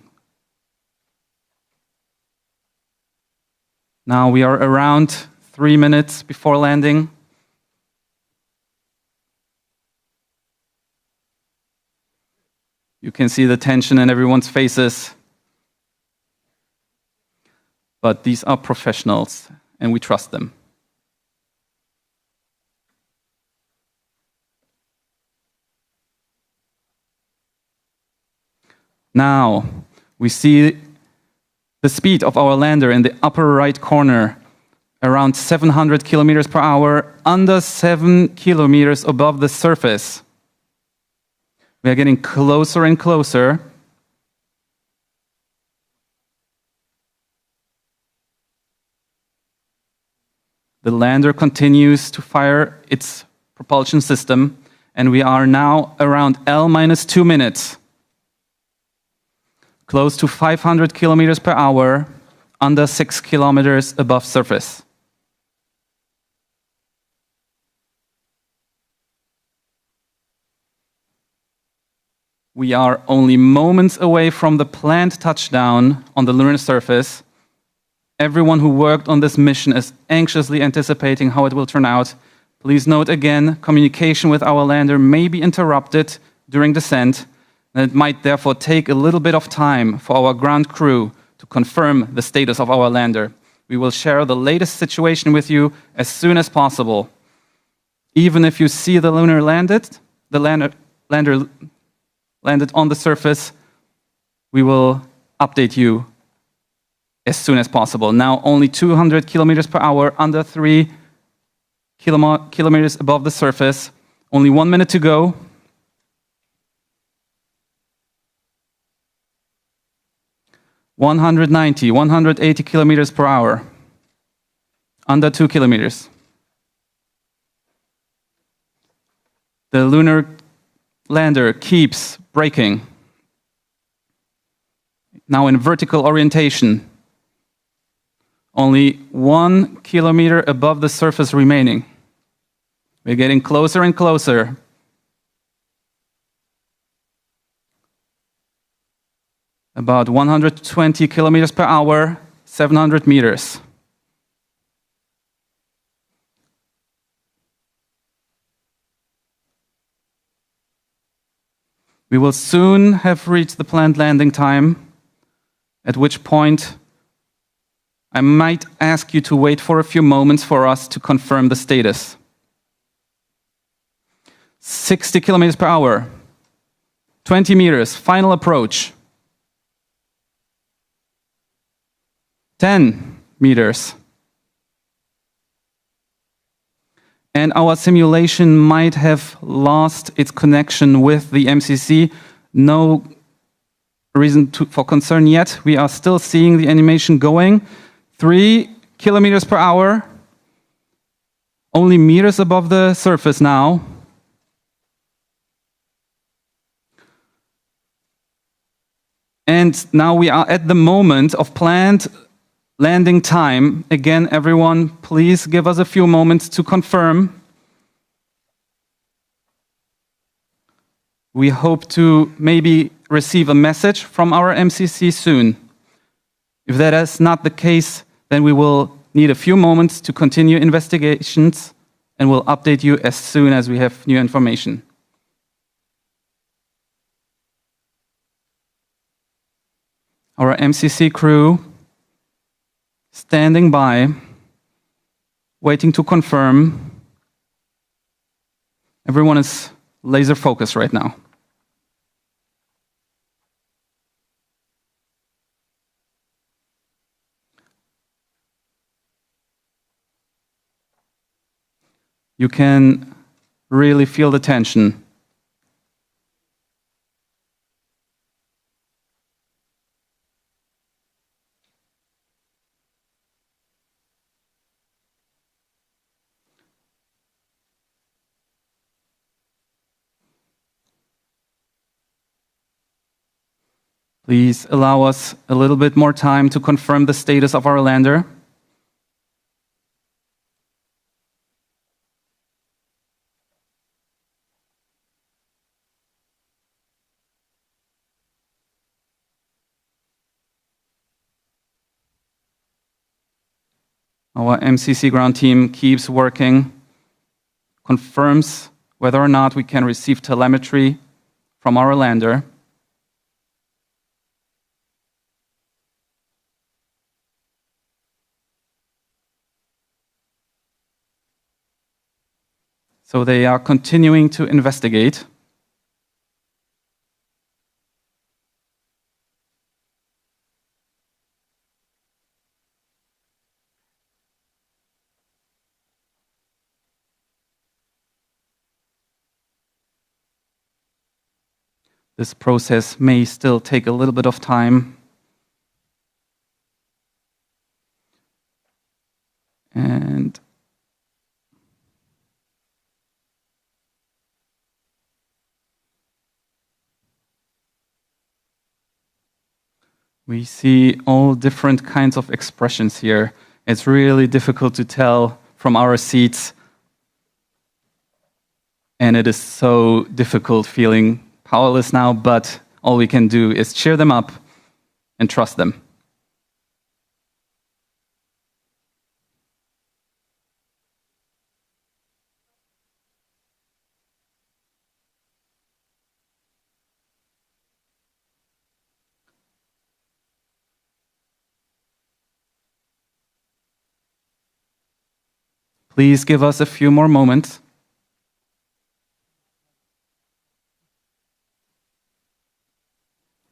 Now we are around 3 minutes before landing. You can see the tension in everyone's faces. But these are professionals, and we trust them. Now, we see the speed of our lander in the upper right corner, around 700 kilometers per hour, under 7 kilometers above the surface. We are getting closer and closer. The lander continues to fire its propulsion system, and we are now around L-2 minutes. Close to 500 kilometers per hour, under 6 kilometers above surface. We are only moments away from the planned touchdown on the lunar surface. Everyone who worked on this mission is anxiously anticipating how it will turn out. Please note again, communication with our lander may be interrupted during descent, and it might therefore take a little bit of time for our ground crew to confirm the status of our lander. We will share the latest situation with you as soon as possible. Even if you see the lander landed on the surface, we will update you as soon as possible. Now only 200 kilometers per hour, under 3 kilometers above the surface. Only 1 minute to go. (190, 180 kilometers per hour), under 2 kilometers. The lunar lander keeps braking. Now in vertical orientation. Only 1 kilometer above the surface remaining. We're getting closer and closer. About 120 kilometers per hour, 700 meters. We will soon have reached the planned landing time, at which point I might ask you to wait for a few moments for us to confirm the status. 60 kilometers per hour, 20 meters, final approach. 10 meters. And our simulation might have lost its connection with the MCC. No reason for concern yet. We are still seeing the animation going. 3 kilometers per hour. Only meters above the surface now. And now we are at the moment of planned landing time. Again, everyone, please give us a few moments to confirm. We hope to maybe receive a message from our MCC soon. If that is not the case, then we will need a few moments to continue investigations, and we'll update you as soon as we have new information. Our MCC crew standing by, waiting to confirm. Everyone is laser focused right now. You can really feel the tension. Please allow us a little bit more time to confirm the status of our lander. Our MCC ground team keeps working, confirms whether or not we can receive telemetry from our lander. So they are continuing to investigate. This process may still take a little bit of time. And we see all different kinds of expressions here. It's really difficult to tell from our seats. And it is so difficult feeling powerless now, but all we can do is cheer them up and trust them. Please give us a few more moments.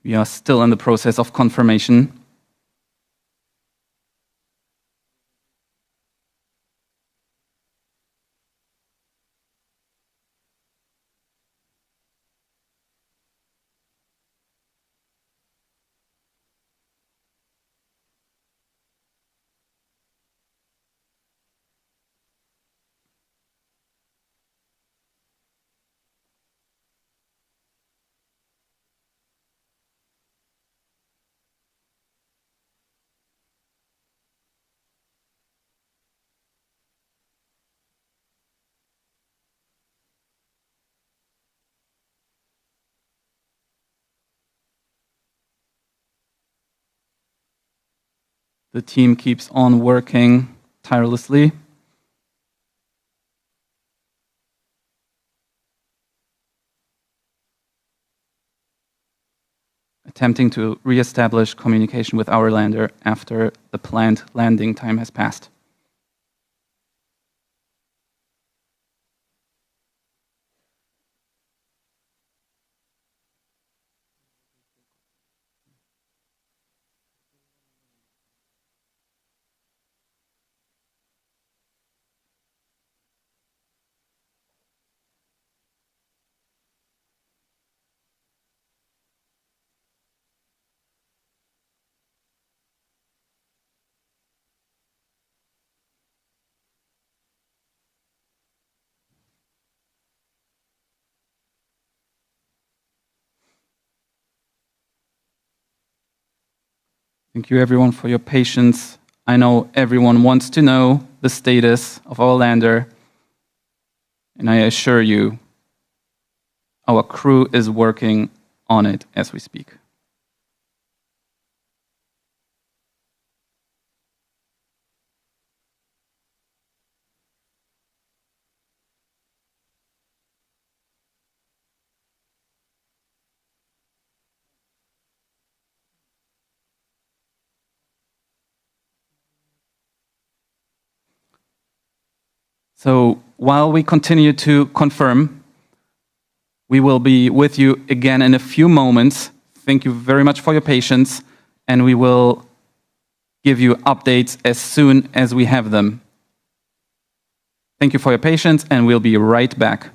We are still in the process of confirmation. The team keeps on working tirelessly. Attempting to re-establish communication with our lander after the planned landing time has passed. Thank you everyone for your patience. I know everyone wants to know the status of our lander, and I assure you, our crew is working on it as we speak. So while we continue to confirm, we will be with you again in a few moments. Thank you very much for your patience, and we will give you updates as soon as we have them. Thank you for your patience, and we'll be right back.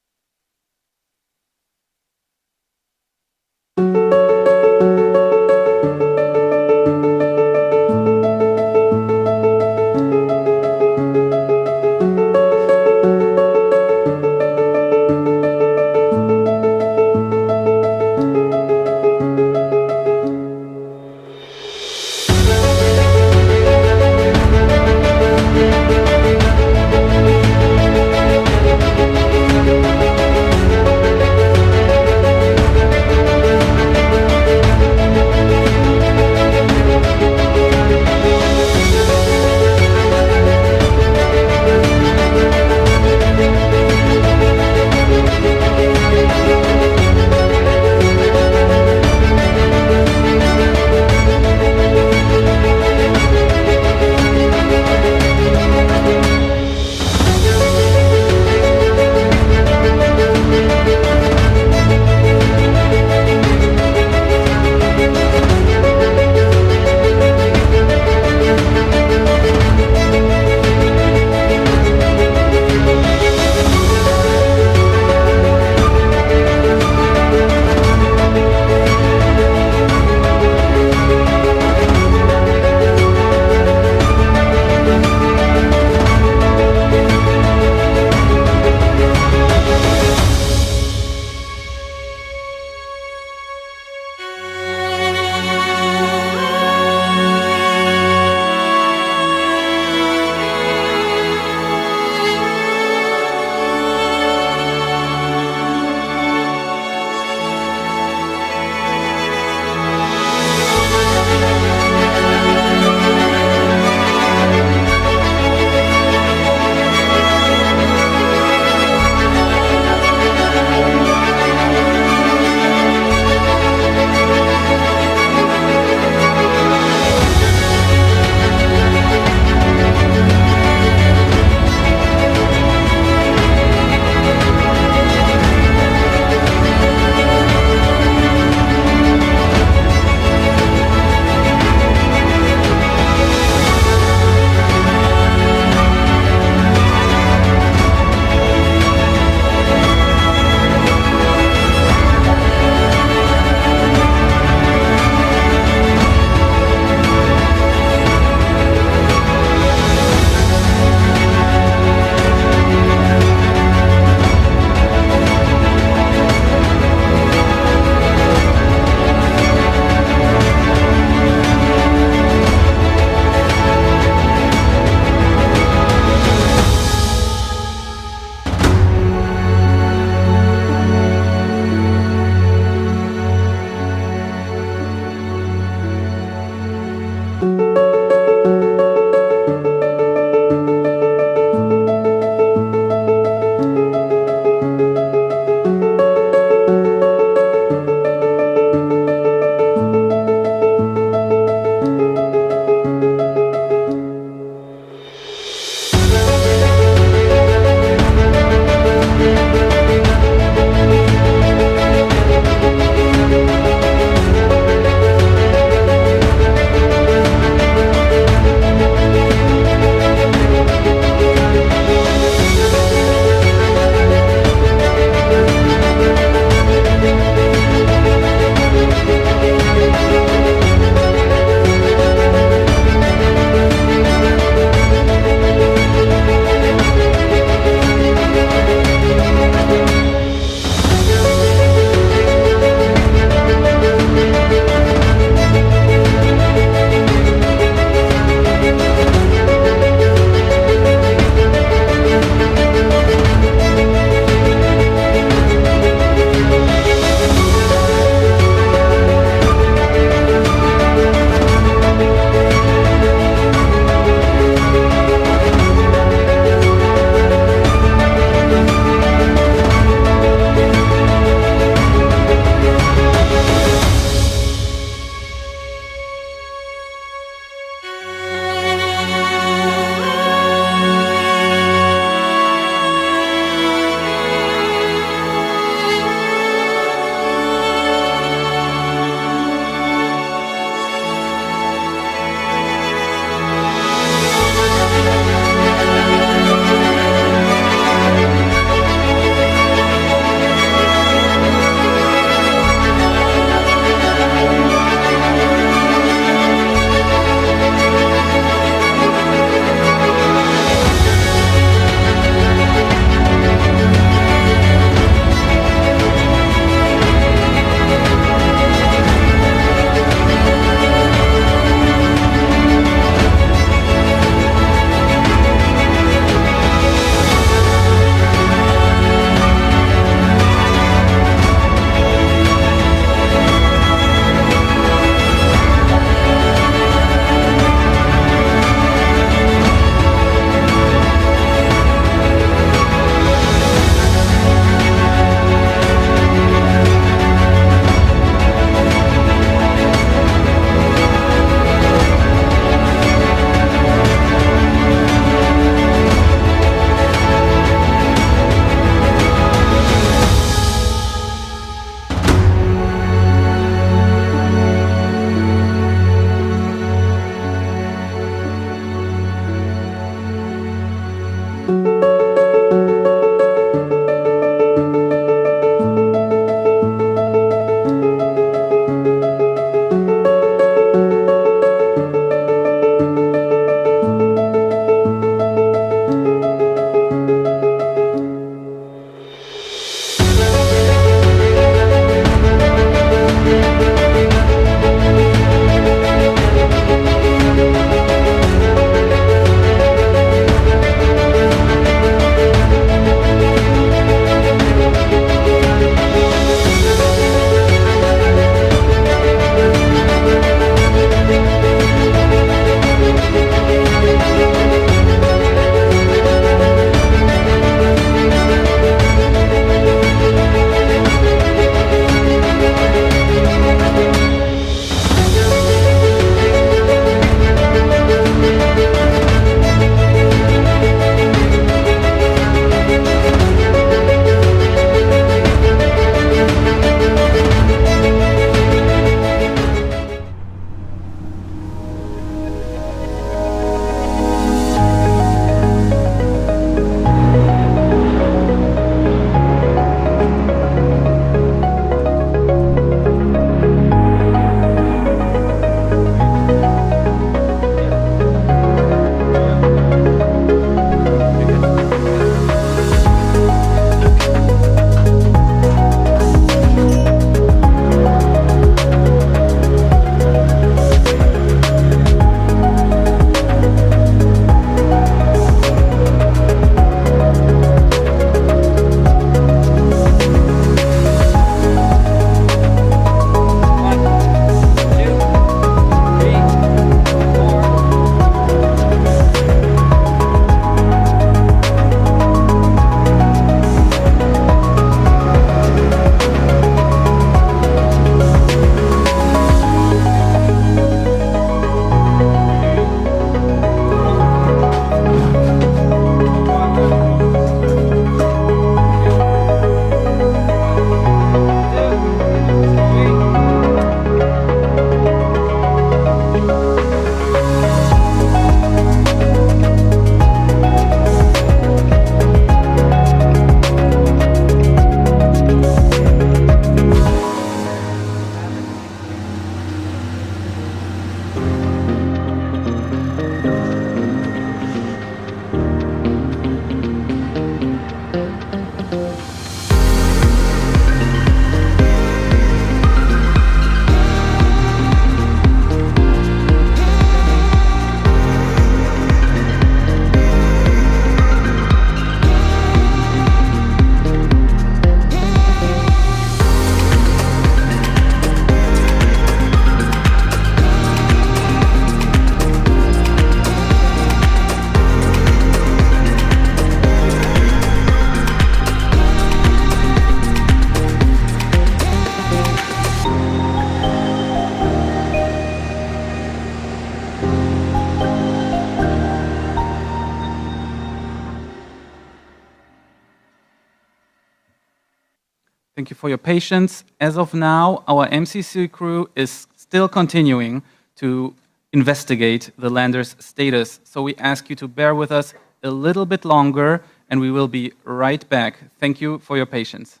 Thank you for your patience. As of now, our MCC crew is still continuing to investigate the lander's status. So we ask you to bear with us a little bit longer, and we will be right back. Thank you for your patience.